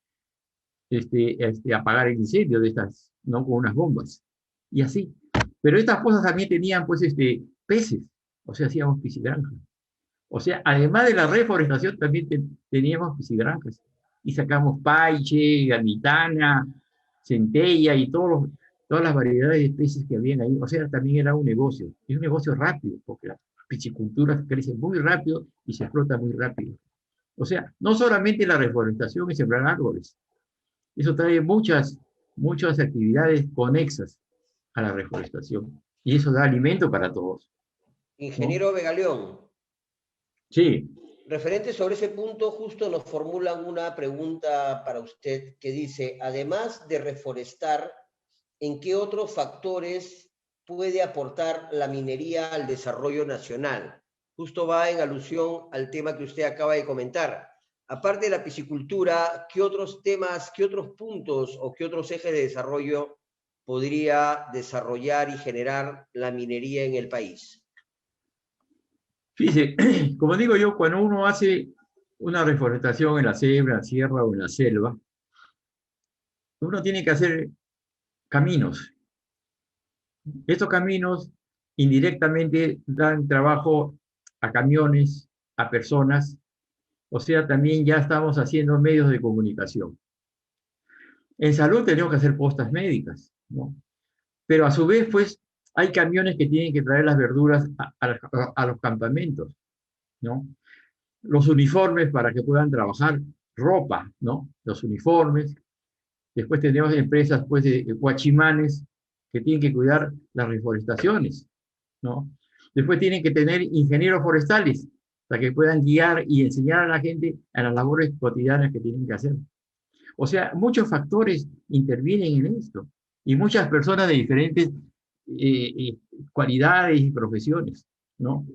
[SPEAKER 2] apagar el incendio de estas, ¿no?, con unas bombas. Y así. Pero estas cosas también tenían, pues, peces. O sea, hacíamos piscigranjas. O sea, además de la reforestación, también teníamos piscigranjas. Y sacamos paiche, gamitana, centella y todas las variedades de especies que habían ahí. O sea, también era un negocio. Es un negocio rápido, porque la piscicultura crece muy rápido y se explota muy rápido. O sea, no solamente la reforestación y sembrar árboles. Eso trae muchas muchas actividades conexas a la reforestación. Y eso da alimento para todos, ¿no?
[SPEAKER 1] Ingeniero Vegaleón,
[SPEAKER 2] Sí,
[SPEAKER 1] referente sobre ese punto, justo nos formulan una pregunta para usted que dice, además de reforestar, ¿en qué otros factores puede aportar la minería al desarrollo nacional? Justo va en alusión al tema que usted acaba de comentar. Aparte de la piscicultura, ¿qué otros temas, qué otros puntos o qué otros ejes de desarrollo podría desarrollar y generar la minería en el país?
[SPEAKER 2] fíjese, como digo yo, cuando uno hace una reforestación en la sierra o en la selva, uno tiene que hacer caminos. Estos caminos indirectamente dan trabajo a camiones, a personas, o sea, también ya estamos haciendo medios de comunicación. En salud tenemos que hacer postas médicas, ¿no? Pero a su vez, pues, hay camiones que tienen que traer las verduras a los campamentos, ¿no? Los uniformes para que puedan trabajar, ropa, ¿no? Los uniformes. Después tenemos empresas, pues, de guachimanes que tienen que cuidar las reforestaciones, ¿no? Después tienen que tener ingenieros forestales para que puedan guiar y enseñar a la gente a las labores cotidianas que tienen que hacer. O sea, muchos factores intervienen en esto y muchas personas de diferentes cualidades y profesiones, ¿no?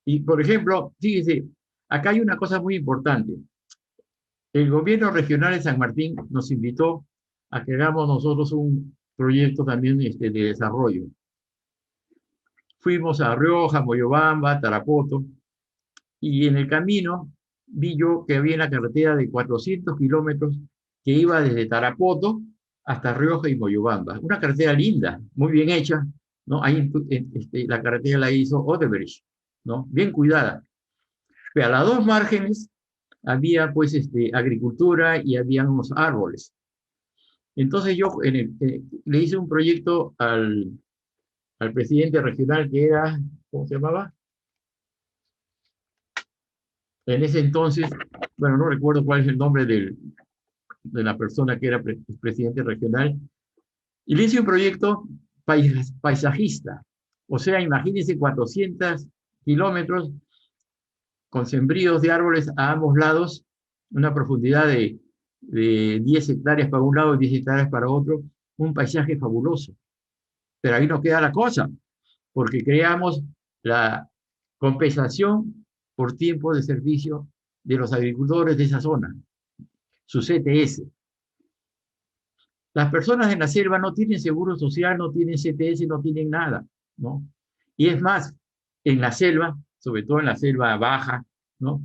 [SPEAKER 2] Y, por ejemplo, fíjese, acá hay una cosa muy importante. El gobierno regional de San Martín nos invitó a que hagamos nosotros un proyecto también de desarrollo. Fuimos a Rioja, Moyobamba, Tarapoto, y en el camino vi yo que había una carretera de 400 kilómetros que iba desde Tarapoto hasta Rioja y Moyobamba. Una carretera linda, muy bien hecha, ¿no? Ahí la carretera la hizo Odebrecht, ¿no? Bien cuidada. Pero a las dos márgenes había pues agricultura y había unos árboles. Entonces yo le hice un proyecto al presidente regional que era, ¿cómo se llamaba? En ese entonces, bueno, no recuerdo cuál es el nombre de la persona que era presidente regional, y le hice un proyecto paisajista. O sea, imagínense 400 kilómetros con sembríos de árboles a ambos lados, una profundidad de 10 hectáreas para un lado y 10 hectáreas para otro, un paisaje fabuloso. Pero ahí no queda la cosa, porque creamos la compensación por tiempo de servicio de los agricultores de esa zona, su CTS. Las personas en la selva no tienen seguro social, no tienen CTS, no tienen nada, ¿no? Y es más, en la selva, sobre todo en la selva baja, ¿no?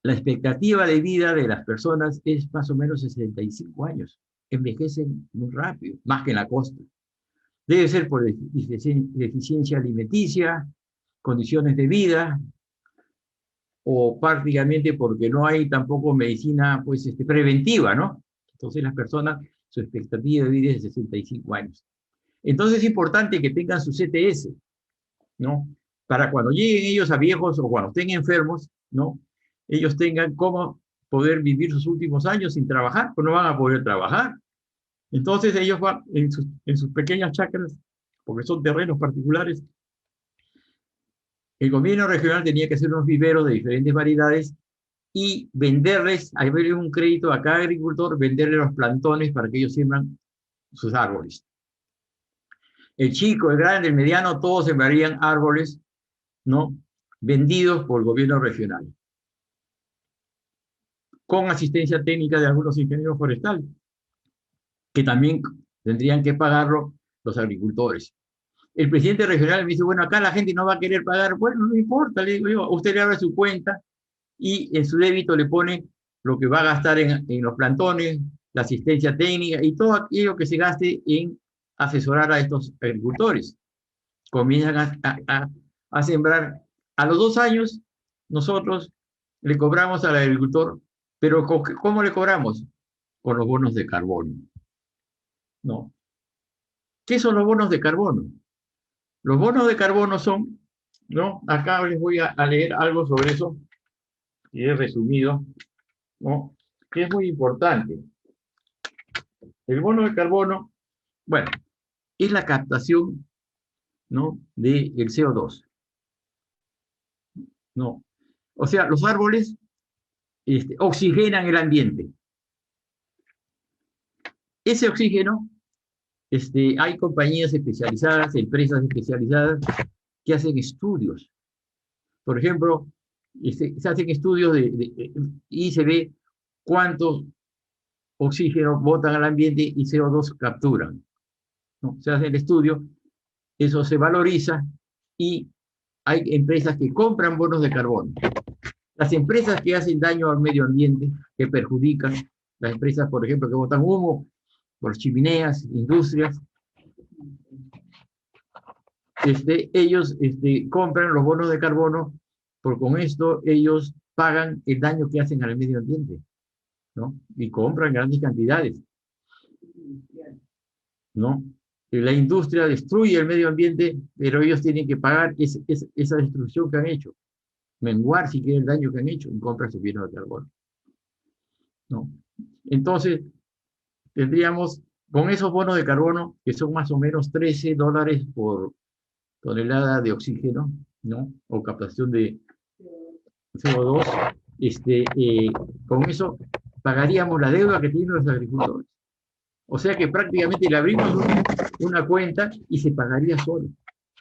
[SPEAKER 2] La expectativa de vida de las personas es más o menos 65 años. Envejecen muy rápido, más que en la costa. Debe ser por deficiencia alimenticia, condiciones de vida, o prácticamente porque no hay tampoco medicina pues, preventiva, ¿no? Entonces las personas, su expectativa de vida es de 65 años. Entonces es importante que tengan su CTS, ¿no? Para cuando lleguen ellos a viejos o cuando estén enfermos, ¿no? Ellos tengan cómo poder vivir sus últimos años sin trabajar, pues no van a poder trabajar. Entonces ellos van en sus pequeñas chacras, porque son terrenos particulares. El gobierno regional tenía que hacer unos viveros de diferentes variedades y venderles, haberle un crédito a cada agricultor, venderle los plantones para que ellos siembran sus árboles. El chico, el grande, el mediano, todos sembrarían árboles, ¿no? Vendidos por el gobierno regional, con asistencia técnica de algunos ingenieros forestales, que también tendrían que pagarlo los agricultores. El presidente regional me dice, bueno, acá la gente no va a querer pagar. Bueno, no importa, le digo yo, usted le abre su cuenta y en su débito le pone lo que va a gastar en los plantones, la asistencia técnica y todo aquello que se gaste en asesorar a estos agricultores. Comienzan a sembrar. A los 2 años, nosotros le cobramos al agricultor, pero ¿cómo le cobramos? Con los bonos de carbono. ¿No? ¿Qué son los bonos de carbono? Los bonos de carbono son, ¿no? Acá les voy a leer algo sobre eso, y es resumido, ¿no? Que es muy importante. El bono de carbono, bueno, es la captación, ¿no?, del CO2. ¿No? O sea, los árboles oxigenan el ambiente. Ese oxígeno, hay compañías especializadas, empresas especializadas que hacen estudios. Por ejemplo, se hacen estudios y se ve cuántos oxígeno botan al ambiente y CO2 capturan, ¿no? Se hace el estudio, eso se valoriza y hay empresas que compran bonos de carbono. Las empresas que hacen daño al medio ambiente, que perjudican, las empresas, por ejemplo, que botan humo por chimeneas, industrias, ellos compran los bonos de carbono, porque con esto ellos pagan el daño que hacen al medio ambiente, ¿no? Y compran grandes cantidades, ¿no? La industria destruye el medio ambiente, pero ellos tienen que pagar esa destrucción que han hecho, menguar si quieren el daño que han hecho en compra de su bono de carbono, ¿no? Entonces, tendríamos con esos bonos de carbono, que son más o menos $13 por tonelada de oxígeno, ¿no?, o captación de CO2, con eso pagaríamos la deuda que tienen los agricultores. O sea que prácticamente le abrimos una cuenta y se pagaría solo.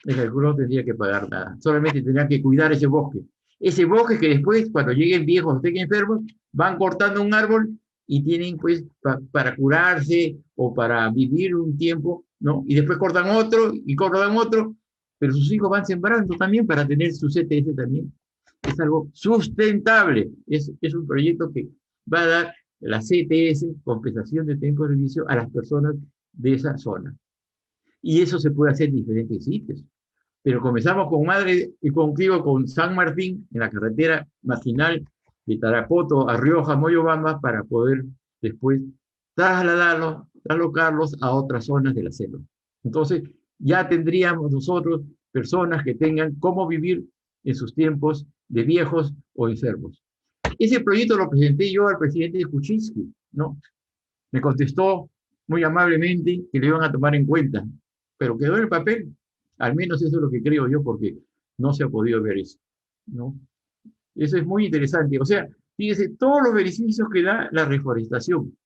[SPEAKER 2] El agricultor no tendría que pagar nada, solamente tendría que cuidar ese bosque. Ese bosque que después, cuando lleguen viejos o estén enfermos, van cortando un árbol y tienen, pues, para curarse o para vivir un tiempo, ¿no? Y después cortan otro y cortan otro, pero sus hijos van sembrando también para tener su CTS también. Es algo sustentable, es un proyecto que va a dar la CTS, compensación de tiempo de servicio, a las personas de esa zona. Y eso se puede hacer en diferentes sitios. Pero comenzamos con San Martín, en la carretera marginal de Tarapoto a Rioja, Moyobamba, para poder después alocarlos a otras zonas de la selva. Entonces, ya tendríamos nosotros personas que tengan cómo vivir en sus tiempos de viejos o enfermos. Ese proyecto lo presenté yo al presidente Kuczynski, ¿no? Me contestó muy amablemente que lo iban a tomar en cuenta, pero quedó en el papel. Al menos eso es lo que creo yo, porque no se ha podido ver eso, ¿no? Eso es muy interesante. O sea, fíjese todos los beneficios que da la reforestación,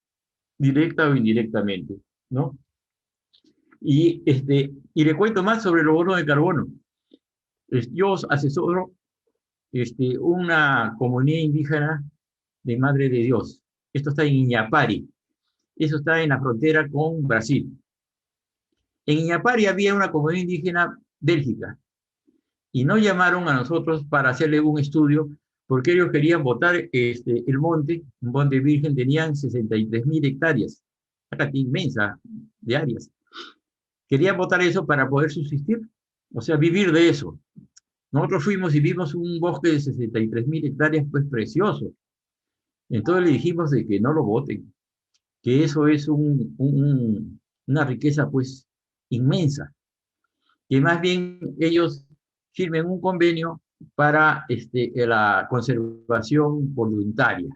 [SPEAKER 2] directa o indirectamente, ¿no? Y le cuento más sobre los bonos de carbono. Yo asesoro una comunidad indígena de Madre de Dios. Esto está en Iñapari. Eso está en la frontera con Brasil. En Iñapari había una comunidad indígena bélgica y nos llamaron a nosotros para hacerle un estudio porque ellos querían botar el monte, un monte virgen, tenían 63.000 hectáreas, una cantidad inmensa de áreas. Querían botar eso para poder subsistir, o sea, vivir de eso. Nosotros fuimos y vimos un bosque de 63.000 hectáreas, pues precioso. Entonces le dijimos de que no lo boten, que eso es una riqueza pues inmensa, que más bien ellos firmen un convenio para la conservación voluntaria.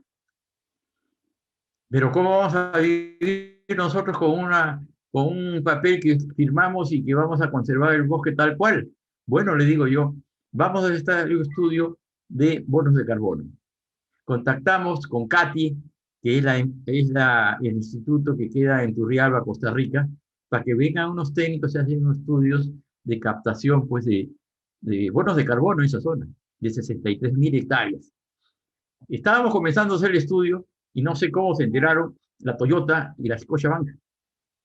[SPEAKER 2] Pero ¿cómo vamos a vivir nosotros con un papel que firmamos y que vamos a conservar el bosque tal cual? Bueno, le digo yo, vamos a estar en un estudio de bonos de carbono. Contactamos con CATI, que es el instituto que queda en Turrialba, Costa Rica, para que vengan unos técnicos y hacen unos estudios de captación pues, de bonos de carbono en esa zona, de 63.000 hectáreas. Estábamos comenzando a hacer el estudio y no sé cómo se enteraron la Toyota y la Scotiabank.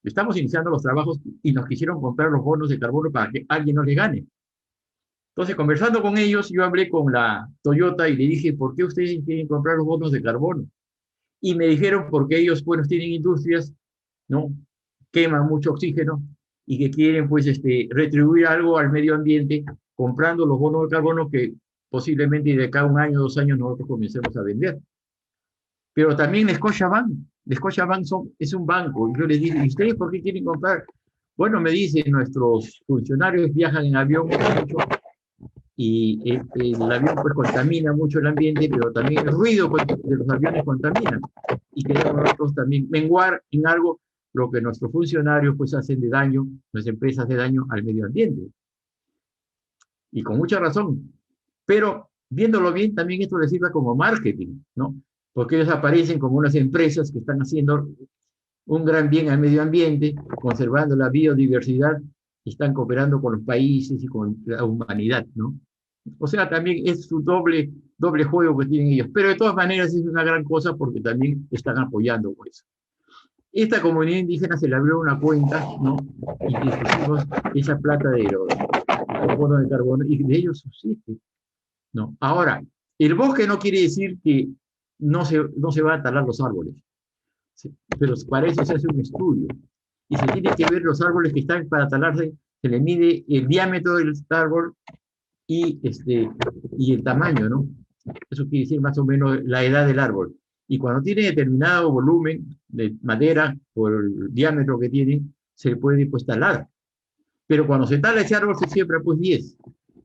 [SPEAKER 2] Estamos iniciando los trabajos y nos quisieron comprar los bonos de carbono para que alguien nos les gane. Entonces, conversando con ellos, yo hablé con la Toyota y le dije, ¿por qué ustedes quieren comprar los bonos de carbono? Y me dijeron, porque ellos, pues, tienen industrias, ¿no?, queman mucho oxígeno y que quieren, pues, retribuir algo al medio ambiente comprando los bonos de carbono que posiblemente de acá 1 año, 2 años nosotros comencemos a vender. Pero también Scotiabank es un banco. Y yo les dije, ¿y ustedes por qué quieren comprar? Bueno, me dicen, nuestros funcionarios viajan en avión mucho y el avión pues contamina mucho el ambiente, pero también el ruido de los aviones contamina. Y queremos nosotros también menguar en algo lo que nuestros funcionarios pues hacen de daño, nuestras empresas de daño al medio ambiente. Y con mucha razón. Pero viéndolo bien, también esto les sirve como marketing, ¿no? Porque ellos aparecen como unas empresas que están haciendo un gran bien al medio ambiente, conservando la biodiversidad, y están cooperando con los países y con la humanidad, ¿no? O sea, también es un doble juego que tienen ellos. Pero de todas maneras es una gran cosa porque también están apoyando por eso. Esta comunidad indígena se le abrió una cuenta, ¿no? Y que pusimos esa plata de los bonos de carbono y de ellos subsiste, ¿no? Ahora, el bosque no quiere decir que no se va a talar los árboles, ¿sí? Pero para eso se hace un estudio y se tiene que ver los árboles que están para talarse, se le mide el diámetro del árbol y el tamaño, ¿no? Eso quiere decir más o menos la edad del árbol. Y cuando tiene determinado volumen de madera por el diámetro que tiene, se puede pues talar. Pero cuando se tala ese árbol se siembra pues 10,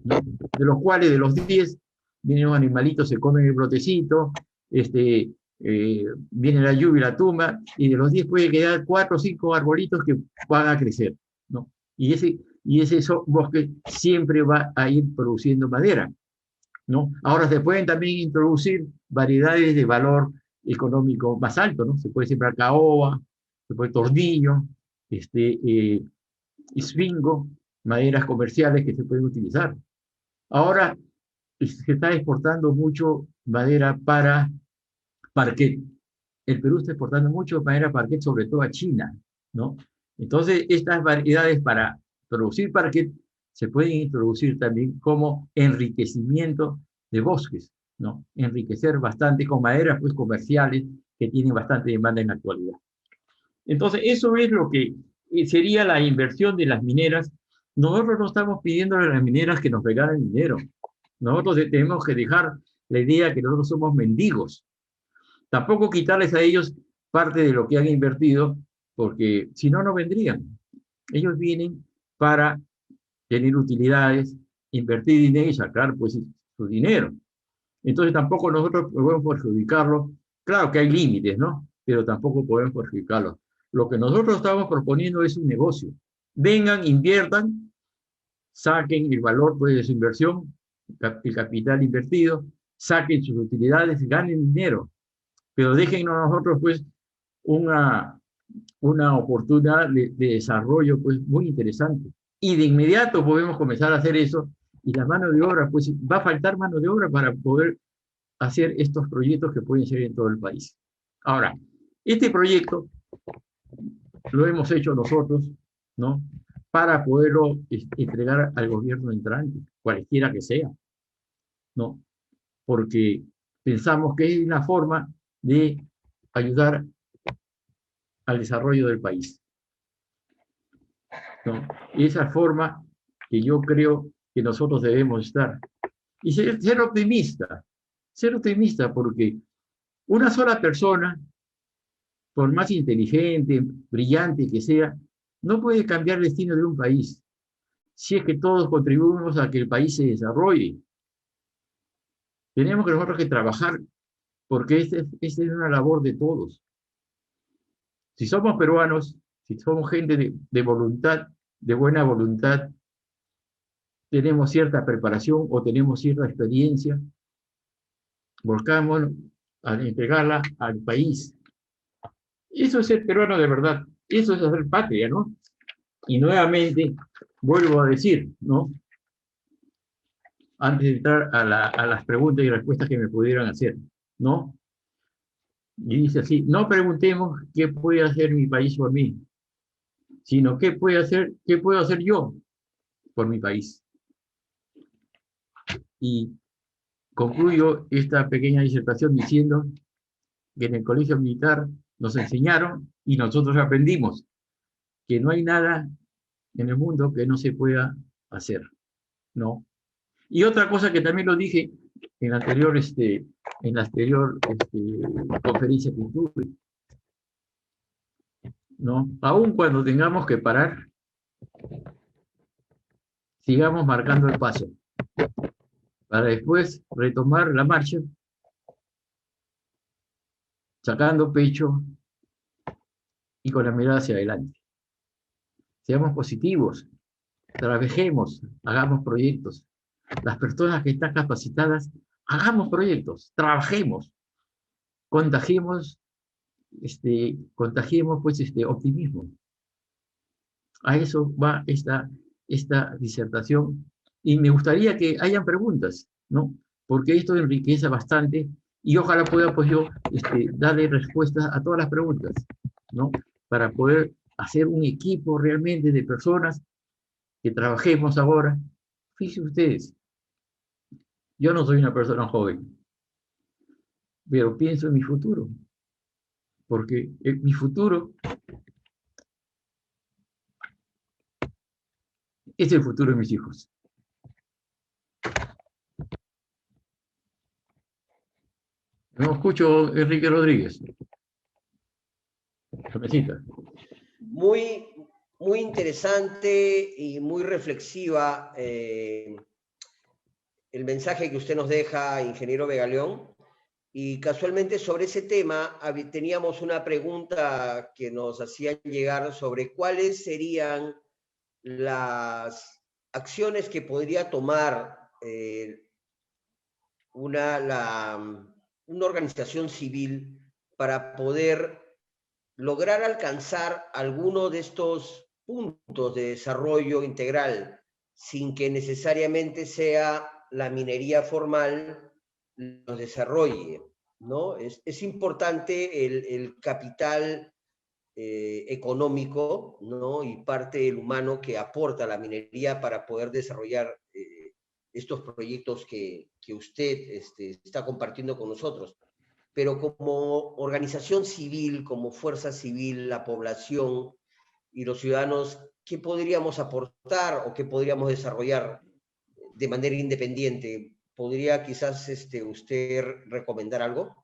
[SPEAKER 2] ¿no? De los cuales de los 10 vienen los animalitos, se comen el brotecito, viene la lluvia y la tumba, y de los 10 puede quedar 4 o 5 arbolitos que van a crecer, ¿no? Y ese bosque siempre va a ir produciendo madera, ¿no? Ahora se pueden también introducir variedades de valor económico más alto, ¿no? Se puede sembrar caoba, se puede tordillo, esfingo, maderas comerciales que se pueden utilizar. Ahora se está exportando mucho madera para parquet. El Perú está exportando mucho madera parquet, sobre todo a China, ¿no? Entonces, estas variedades para producir parquet se pueden introducir también como enriquecimiento de bosques, ¿no? Enriquecer bastante con maderas pues, comerciales que tienen bastante demanda en la actualidad. Entonces, eso es lo que sería la inversión de las mineras. Nosotros no estamos pidiendo a las mineras que nos regalen dinero. Nosotros tenemos que dejar la idea que nosotros somos mendigos. Tampoco quitarles a ellos parte de lo que han invertido, porque si no, no vendrían. Ellos vienen para tener utilidades, invertir dinero y sacar pues su dinero. Entonces tampoco nosotros podemos perjudicarlos. Claro que hay límites, ¿no? Pero tampoco podemos perjudicarlos. Lo que nosotros estamos proponiendo es un negocio. Vengan, inviertan, saquen el valor pues, de su inversión, el capital invertido, saquen sus utilidades, ganen dinero. Pero déjennos a nosotros pues una oportunidad de desarrollo pues muy interesante. Y de inmediato podemos comenzar a hacer eso y la mano de obra, pues va a faltar mano de obra para poder hacer estos proyectos que pueden ser en todo el país. Ahora, este proyecto lo hemos hecho nosotros, ¿no? Para poderlo entregar al gobierno entrante, cualquiera que sea, ¿no? Porque pensamos que es una forma de ayudar al desarrollo del país, ¿no? Esa forma que yo creo que nosotros debemos estar. Y ser optimista, porque una sola persona, por más inteligente, brillante que sea, no puede cambiar el destino de un país si es que todos contribuimos a que el país se desarrolle. Tenemos que nosotros que trabajar porque esta es una labor de todos. Si somos peruanos, si somos gente de voluntad, de buena voluntad, tenemos cierta preparación o tenemos cierta experiencia, volcamos a entregarla al país. Eso es ser peruano de verdad, eso es hacer patria, ¿no? Y nuevamente, vuelvo a decir, ¿no? Antes de entrar a las preguntas y respuestas que me pudieran hacer, ¿no? Y dice así, no preguntemos qué puede hacer mi país por mí, sino qué puedo hacer yo por mi país. Y concluyo esta pequeña disertación diciendo que en el colegio militar nos enseñaron y nosotros aprendimos que no hay nada en el mundo que no se pueda hacer, ¿no? Y otra cosa que también lo dije en la anterior, conferencia que tuve, ¿no? Aún cuando tengamos que parar, sigamos marcando el paso para después retomar la marcha, sacando pecho y con la mirada hacia adelante. Seamos positivos, trabajemos, hagamos proyectos. Las personas que están capacitadas, hagamos proyectos, trabajemos, contagiemos, pues, optimismo. A eso va esta disertación. Y me gustaría que hayan preguntas, ¿no? Porque esto enriquece bastante y ojalá pueda, pues yo, darle respuestas a todas las preguntas, ¿no? Para poder hacer un equipo realmente de personas que trabajemos ahora. Fíjense ustedes, yo no soy una persona joven, pero pienso en mi futuro, porque mi futuro es el futuro de mis hijos. No escucho, Enrique Rodríguez.
[SPEAKER 1] Muy, muy interesante y muy reflexiva el mensaje que usted nos deja, ingeniero Vegaleón. Y casualmente sobre ese tema teníamos una pregunta que nos hacían llegar sobre cuáles serían las acciones que podría tomar una organización civil para poder lograr alcanzar alguno de estos puntos de desarrollo integral sin que necesariamente sea la minería formal los desarrolle, ¿no? Es importante el capital económico, ¿no? Y parte del humano que aporta la minería para poder desarrollar estos proyectos que usted está compartiendo con nosotros. Pero como organización civil, como fuerza civil, la población y los ciudadanos, ¿qué podríamos aportar o qué podríamos desarrollar de manera independiente? ¿Podría quizás usted recomendar algo?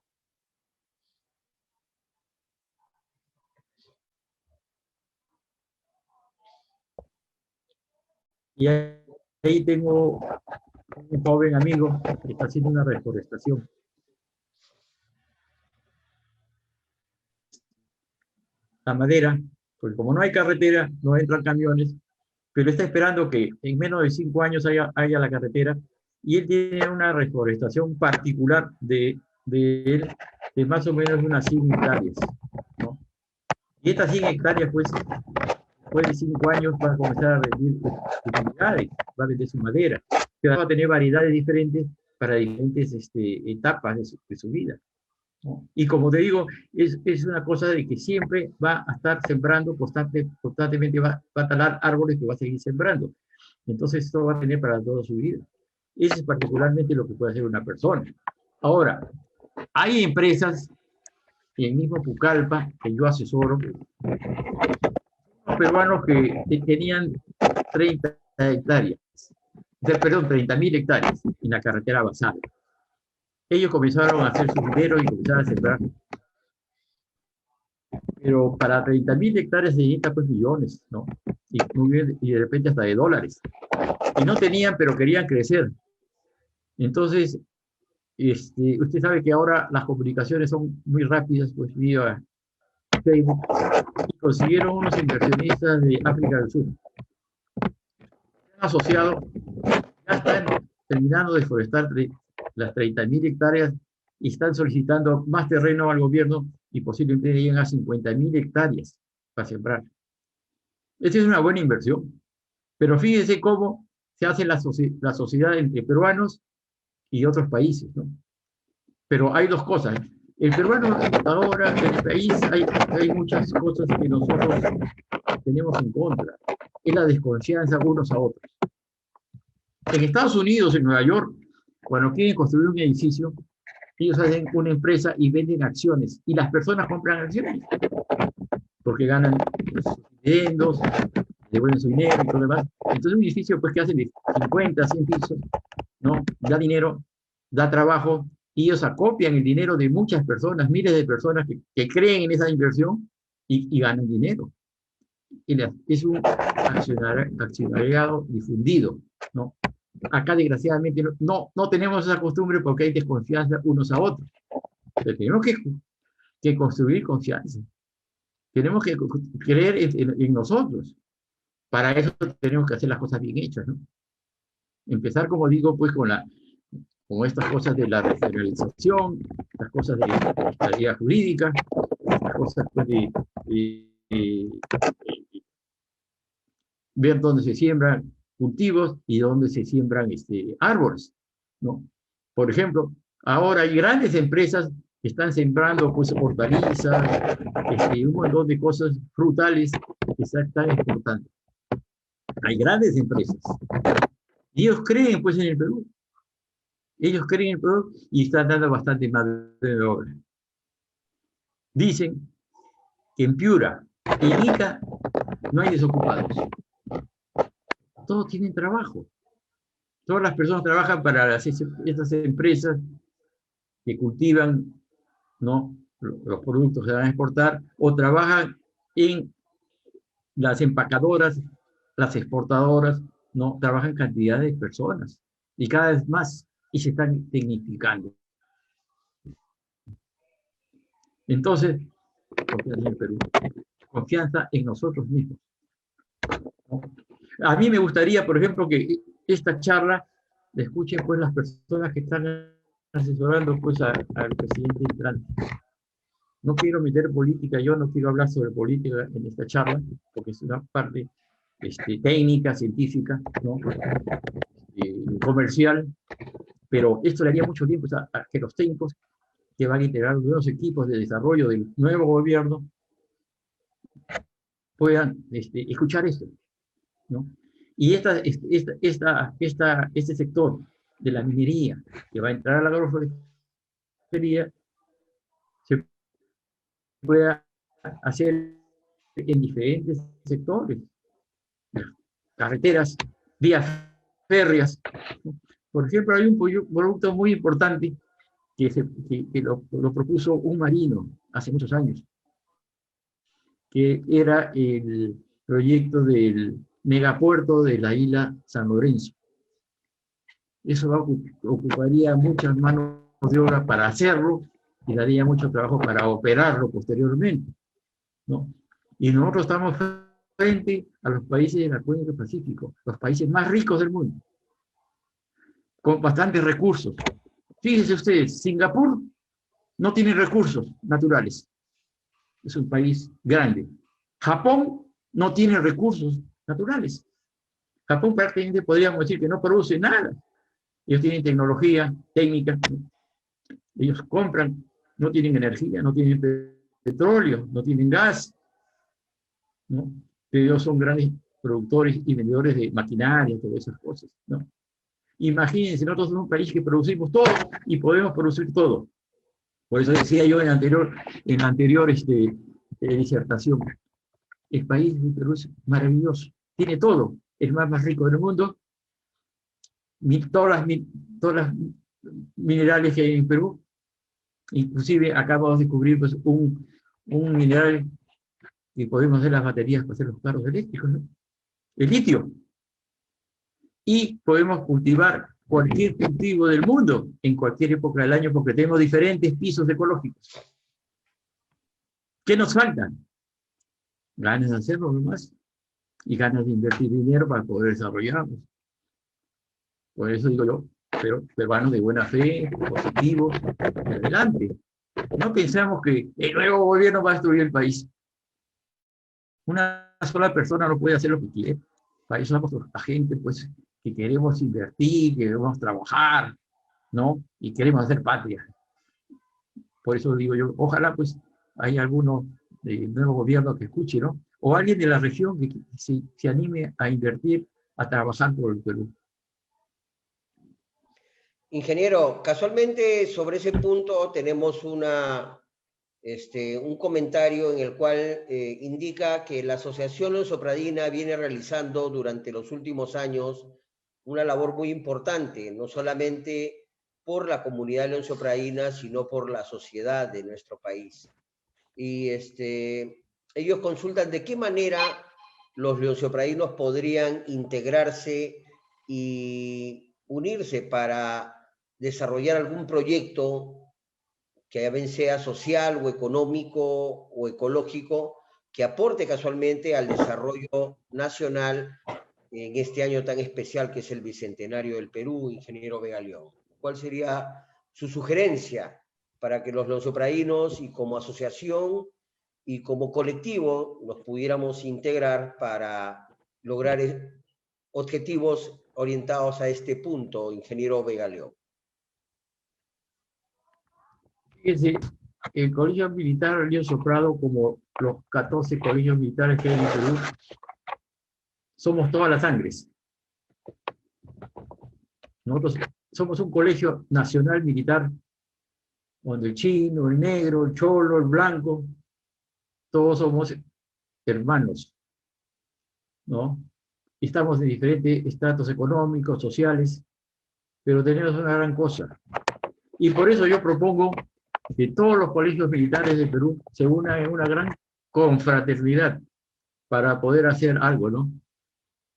[SPEAKER 2] Y ahí tengo un joven amigo que está haciendo una reforestación. La madera, porque como no hay carretera, no entran camiones, pero está esperando que en menos de 5 años haya la carretera, y él tiene una reforestación particular de más o menos unas 100 hectáreas, ¿no? Y estas 100 hectáreas, pues, después de 5 años va a comenzar a rendir utilidades, va a vender su madera, pero va a tener variedades diferentes para diferentes etapas de su vida, ¿no? Y como te digo, es una cosa de que siempre va a estar sembrando, constantemente va a talar árboles que va a seguir sembrando. Entonces esto va a tener para toda su vida. Eso es particularmente lo que puede hacer una persona. Ahora, hay empresas, y el mismo Pucallpa, que yo asesoro, peruanos que tenían 30 hectáreas, perdón, 30.000 hectáreas en la carretera basal. Ellos comenzaron a hacer su dinero y comenzaron a sembrar. Pero para 30.000 hectáreas se necesitan pues millones, ¿no? Y de repente hasta de dólares. Y no tenían, pero querían crecer. Entonces, usted sabe que ahora las comunicaciones son muy rápidas, pues vía Facebook, y consiguieron unos inversionistas de África del Sur. Se han asociado, ya están terminando de deforestar las 30.000 hectáreas y están solicitando más terreno al gobierno y posiblemente lleguen a 50.000 hectáreas para sembrar. Esta es una buena inversión, pero fíjense cómo se hace la sociedad entre peruanos y otros países, ¿no? Pero hay dos cosas. El peruano ahora, en el país, hay muchas cosas que nosotros tenemos en contra. Es la desconfianza unos a otros. En Estados Unidos, en Nueva York, cuando quieren construir un edificio, ellos hacen una empresa y venden acciones, y las personas compran acciones, porque ganan sus dividendos, devuelven su dinero y todo lo demás. Entonces un edificio pues que hace de 50, 100 pisos, ¿no? Da dinero, da trabajo, y ellos acopian el dinero de muchas personas, miles de personas que creen en esa inversión y ganan dinero. Es un accionariado difundido, ¿no? Acá desgraciadamente no tenemos esa costumbre porque hay desconfianza unos a otros. Pero tenemos que construir confianza. Tenemos que creer en nosotros. Para eso tenemos que hacer las cosas bien hechas, ¿no? Empezar, como digo, pues con estas cosas de la regionalización, las cosas de la estabilidad jurídica, las cosas pues, de ver dónde se siembran cultivos y dónde se siembran árboles, ¿no? Por ejemplo, ahora hay grandes empresas que están sembrando pues, hortalizas, un montón de cosas frutales que se están exportando. Hay grandes empresas. Y ellos creen pues en el Perú. Ellos creen en el Perú y están dando bastante más de obra. Dicen que en Piura y en Ica no hay desocupados. Todos tienen trabajo. Todas las personas trabajan para estas empresas que cultivan, ¿no?, los productos que van a exportar, o trabajan en las empacadoras, las exportadoras, ¿no? Trabajan cantidades de personas y cada vez más, y se están tecnificando. Entonces, confianza en el Perú, confianza en nosotros mismos, ¿no? A mí me gustaría, por ejemplo, que esta charla la escuchen pues las personas que están asesorando pues al presidente entrante. No quiero meter política, yo no quiero hablar sobre política en esta charla, porque es una parte técnica, científica, ¿no?, comercial, pero esto le haría mucho tiempo a que los técnicos que van a integrar los nuevos equipos de desarrollo del nuevo gobierno puedan escuchar esto, ¿no? Y este sector de la minería que va a entrar a la agroforestería se puede hacer en diferentes sectores, carreteras, vías férreas. Por ejemplo, hay un producto muy importante que lo propuso un marino hace muchos años, que era el proyecto del megapuerto de la isla San Lorenzo. Eso ocuparía muchas manos de obra para hacerlo y daría mucho trabajo para operarlo posteriormente, ¿no? Y nosotros estamos frente a los países de la cuenca del Pacífico, los países más ricos del mundo, con bastantes recursos. Fíjense ustedes, Singapur no tiene recursos naturales, es un país grande. Japón no tiene recursos naturales. Japón prácticamente podríamos decir que no produce nada. Ellos tienen tecnología, técnica, ellos compran, no tienen energía, no tienen petróleo, no tienen gas, ¿no? Pero ellos son grandes productores y vendedores de maquinaria, todas esas cosas, ¿no? Imagínense, nosotros somos un país que producimos todo y podemos producir todo. Por eso decía yo en la anterior disertación, el país de Perú es maravilloso, tiene todo, es el más rico del mundo, todas las minerales que hay en Perú, inclusive acabamos de descubrir pues, un mineral que podemos hacer las baterías para hacer los carros eléctricos, ¿no?, el litio. Y podemos cultivar cualquier cultivo del mundo en cualquier época del año porque tenemos diferentes pisos ecológicos. ¿Qué nos falta? Ganas de hacerlo nomás y ganas de invertir dinero para poder desarrollarnos. Por eso digo yo, pero peruanos de buena fe, positivos, adelante. No pensamos que el nuevo gobierno va a destruir el país. Una sola persona no puede hacer lo que quiere. Para eso somos la gente, pues, que queremos invertir, que queremos trabajar, ¿no? Y queremos hacer patria. Por eso digo yo, ojalá, pues, hay alguno del nuevo gobierno que escuche, ¿no? O alguien de la región que se anime a invertir, a trabajar por el Perú.
[SPEAKER 1] Ingeniero, casualmente sobre ese punto tenemos un comentario en el cual indica que la Asociación León-Sopradina viene realizando durante los últimos años una labor muy importante, no solamente por la comunidad león-sopradina, sino por la sociedad de nuestro país. Y ellos consultan de qué manera los león-sopradinos podrían integrarse y unirse para desarrollar algún proyecto que ya bien sea social o económico o ecológico que aporte casualmente al desarrollo nacional en este año tan especial que es el Bicentenario del Perú, ingeniero Vega León? ¿Cuál sería su sugerencia para que los lonzoprainos y como asociación y como colectivo nos pudiéramos integrar para lograr objetivos orientados a este punto, ingeniero Vega León?
[SPEAKER 2] Fíjense, el Colegio Militar León Soprado, como los 14 colegios militares que hay en Perú, somos todas las sangres. Nosotros somos un colegio nacional militar, donde el chino, el negro, el cholo, el blanco, todos somos hermanos, ¿no? Y estamos en diferentes estratos económicos, sociales, pero tenemos una gran cosa. Y por eso yo propongo que todos los colegios militares de Perú se unan en una gran confraternidad para poder hacer algo, ¿no?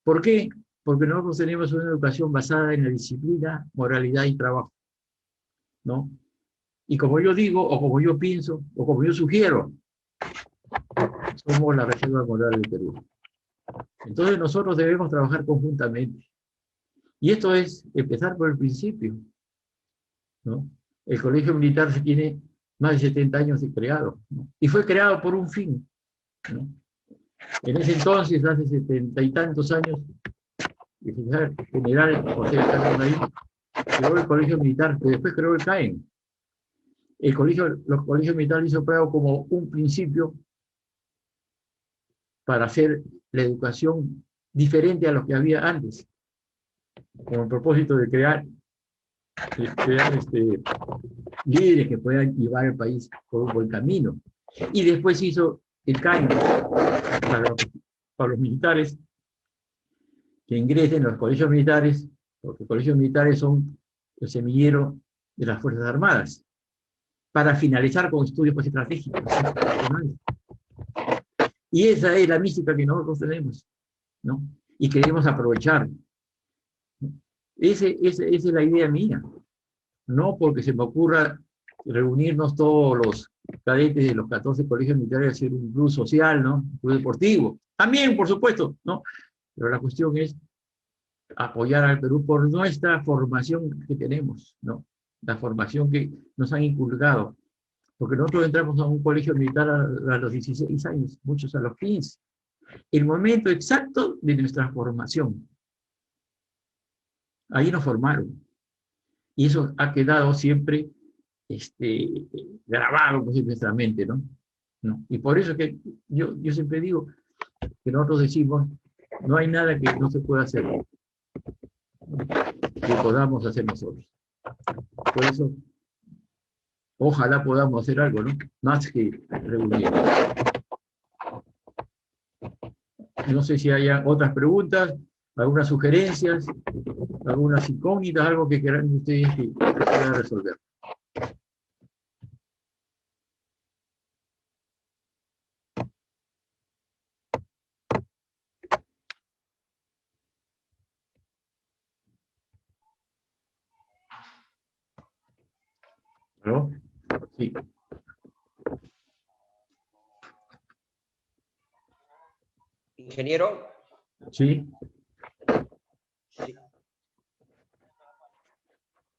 [SPEAKER 2] ¿Por qué? Porque nosotros tenemos una educación basada en la disciplina, moralidad y trabajo, ¿no? Y como yo digo, o como yo pienso, o como yo sugiero, somos la reserva moral del Perú. Entonces nosotros debemos trabajar conjuntamente. Y esto es empezar por el principio, ¿no? El Colegio Militar se tiene más de 70 años de creado, ¿no? Y fue creado por un fin, ¿no? En ese entonces, hace 70 y tantos años, el general José Carlos Marín creó el Colegio Militar, que después creó el CAEN. Los colegios militares hizo prueba como un principio para hacer la educación diferente a lo que había antes, con el propósito de crear líderes que puedan llevar el país por un buen camino. Y después hizo el CAEN para los militares que ingresen en los colegios militares, porque los colegios militares son el semillero de las Fuerzas Armadas, para finalizar con estudios pues, estratégicos. Y esa es la mística que nosotros tenemos, ¿no? Y queremos aprovechar. Esa es la idea mía. No porque se me ocurra reunirnos todos los cadetes de los 14 colegios militares, hacer un club social, ¿no? Un club deportivo. También, por supuesto, ¿no? Pero la cuestión es apoyar al Perú por nuestra formación que tenemos, ¿no? La formación que nos han inculcado. Porque nosotros entramos a un colegio militar a los 16 años, muchos a los 15. El momento exacto de nuestra formación. Ahí nos formaron. Y eso ha quedado siempre grabado pues, en nuestra mente, ¿no? Y por eso que yo siempre digo que nosotros decimos, no hay nada que no se pueda hacer, ¿no? Que podamos hacer nosotros. Por eso, ojalá podamos hacer algo, ¿no? Más que reunir. No sé si hay otras preguntas, algunas sugerencias, algunas incógnitas, algo que quieran ustedes que puedan resolver. ¿No? Sí.
[SPEAKER 1] Ingeniero.
[SPEAKER 2] Sí.
[SPEAKER 1] Sí.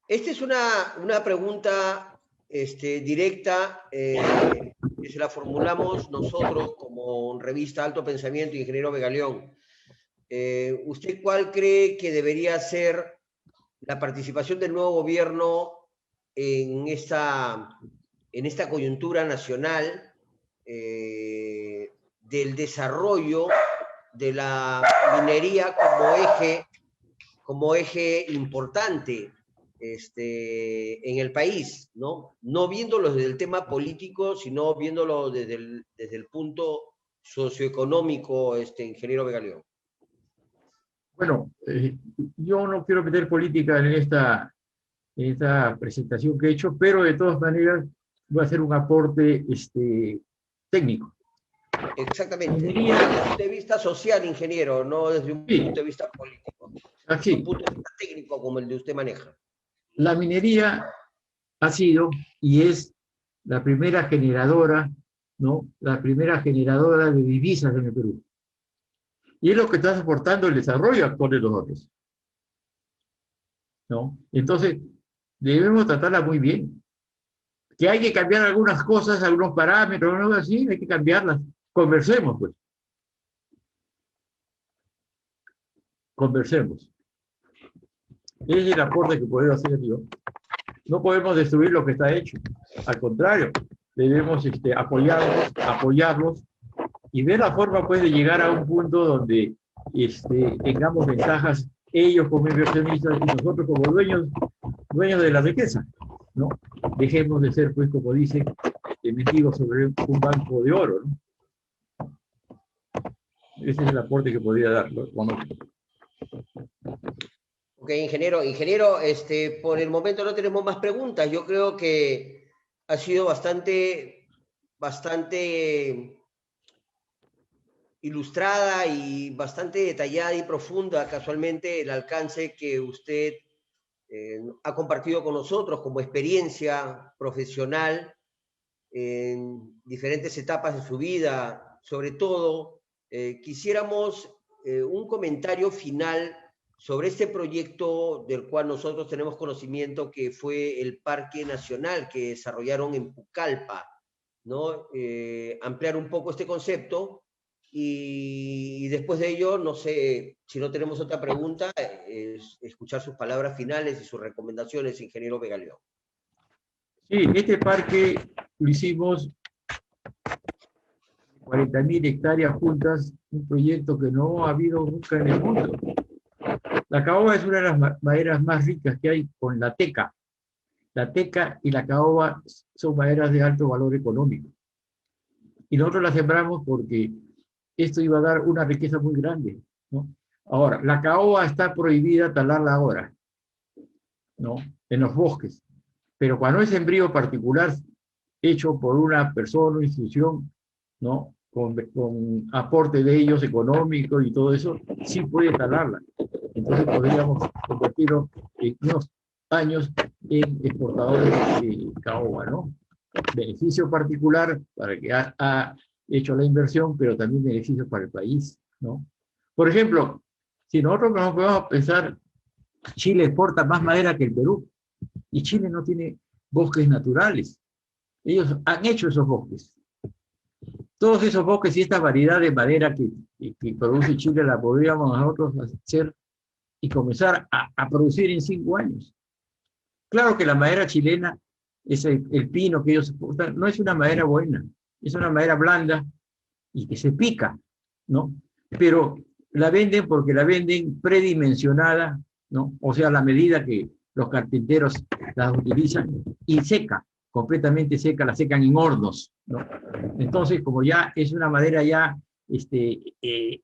[SPEAKER 1] Esta es una pregunta directa que se la formulamos nosotros como revista Alto Pensamiento, ingeniero Vega León. ¿Usted cuál cree que debería ser la participación del nuevo gobierno en esta coyuntura nacional del desarrollo de la minería como eje importante en el país, ¿no? No viéndolo desde el tema político, sino viéndolo desde el punto socioeconómico, ingeniero Vega León?
[SPEAKER 2] Bueno, yo no quiero meter política en esta presentación que he hecho, pero de todas maneras voy a hacer un aporte técnico.
[SPEAKER 1] Exactamente. Desde un punto de vista social, ingeniero, no desde un punto de vista político. Desde un punto de vista técnico como el de usted maneja.
[SPEAKER 2] La minería ha sido y es la primera generadora ¿no? La primera generadora de divisas en el Perú. Y es lo que está soportando el desarrollo actual de nosotros, ¿no? Entonces, debemos tratarla muy bien. Que hay que cambiar algunas cosas, algunos parámetros, ¿no? Así, hay que cambiarlas. Conversemos, pues. Conversemos. Ese es el aporte que puedo hacer yo. No podemos destruir lo que está hecho. Al contrario, debemos apoyarlos y ver la forma, pues, de llegar a un punto donde tengamos ventajas ellos como inversionistas y nosotros como dueños de la riqueza, ¿no? Dejemos de ser, pues, como dicen, mendigos sobre un banco de oro, ¿no? Ese es el aporte que podría dar, ¿no?
[SPEAKER 1] Ok, ingeniero, por el momento no tenemos más preguntas. Yo creo que ha sido bastante ilustrada y bastante detallada y profunda, casualmente, el alcance que usted ha compartido con nosotros como experiencia profesional en diferentes etapas de su vida. Sobre todo, quisiéramos un comentario final sobre este proyecto del cual nosotros tenemos conocimiento, que fue el Parque Nacional que desarrollaron en Pucallpa, ¿no? Ampliar un poco este concepto y después de ello, no sé si no tenemos otra pregunta, escuchar sus palabras finales y sus recomendaciones, ingeniero Vega León.
[SPEAKER 2] Sí, este parque lo hicimos 40.000 hectáreas juntas, un proyecto que no ha habido nunca en el mundo. La caoba es una de las maderas más ricas que hay con la teca. La teca y la caoba son maderas de alto valor económico. Y nosotros la sembramos porque esto iba a dar una riqueza muy grande, ¿no? Ahora, la caoba está prohibida talarla ahora, ¿no? En los bosques. Pero cuando es sembrío particular, hecho por una persona o institución, ¿no? Con aporte de ellos económico y todo eso, sí puede talarla. Entonces podríamos convertirlo en unos años en exportadores de caoba, ¿no? Beneficio particular para el que ha hecho la inversión, pero también beneficios para el país, ¿no? Por ejemplo, si nosotros nos podemos pensar, Chile exporta más madera que el Perú, y Chile no tiene bosques naturales. Ellos han hecho esos bosques. Todos esos bosques y esta variedad de madera que produce Chile la podríamos nosotros hacer y comenzar a producir en 5 años. Claro que la madera chilena, es el pino que ellos exportan, no es una madera buena, es una madera blanda y que se pica, ¿no? Pero la venden porque la venden predimensionada, ¿no? O sea, a la medida que los carpinteros la utilizan, y seca, completamente seca, la secan en hornos, ¿no? Entonces, como ya es una madera ya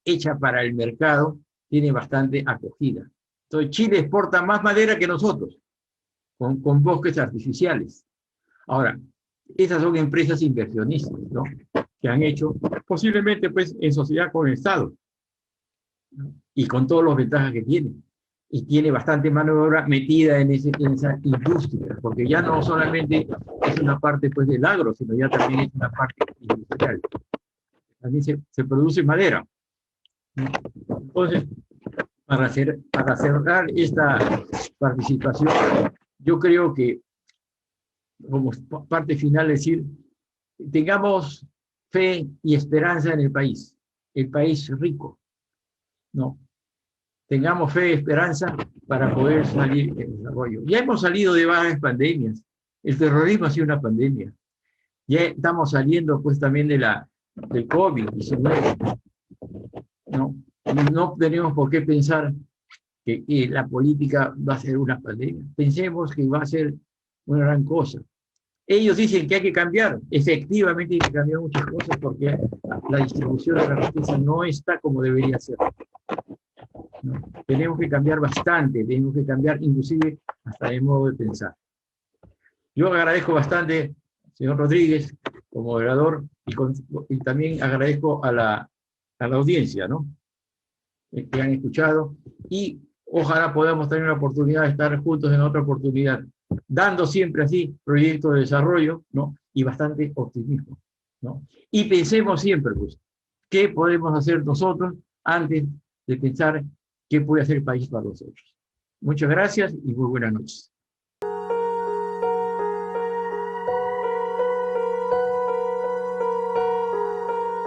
[SPEAKER 2] hecha para el mercado, tiene bastante acogida. Entonces, Chile exporta más madera que nosotros, con bosques artificiales. Ahora, esas son empresas inversionistas, ¿no? Que han hecho, posiblemente, pues, en sociedad con el Estado, ¿no? Y con todas las ventajas que tiene. Y tiene bastante mano de obra metida en esa industria, porque ya no solamente es una parte, pues, del agro, sino ya también es una parte industrial. También se produce madera, ¿no? Entonces, para cerrar esta participación, yo creo que, como parte final, decir, tengamos fe y esperanza en el país rico, ¿no? Tengamos fe y esperanza para poder salir del desarrollo. Ya hemos salido de varias pandemias. El terrorismo ha sido una pandemia. Ya estamos saliendo, pues, también del COVID-19, ¿no? No tenemos por qué pensar que la política va a ser una pandemia. Pensemos que va a ser una gran cosa. Ellos dicen que hay que cambiar. Efectivamente hay que cambiar muchas cosas porque la distribución de la riqueza no está como debería ser, ¿no? Tenemos que cambiar bastante, tenemos que cambiar inclusive hasta el modo de pensar. Yo agradezco bastante, señor Rodríguez, como moderador, y también agradezco a la audiencia, ¿no? Que han escuchado, y ojalá podamos tener la oportunidad de estar juntos en otra oportunidad, dando siempre así proyectos de desarrollo, ¿no? Y bastante optimismo, ¿no? ¿no? Y pensemos siempre, pues, ¿qué podemos hacer nosotros antes de pensar qué puede hacer el país para nosotros? Muchas gracias y muy buenas noches.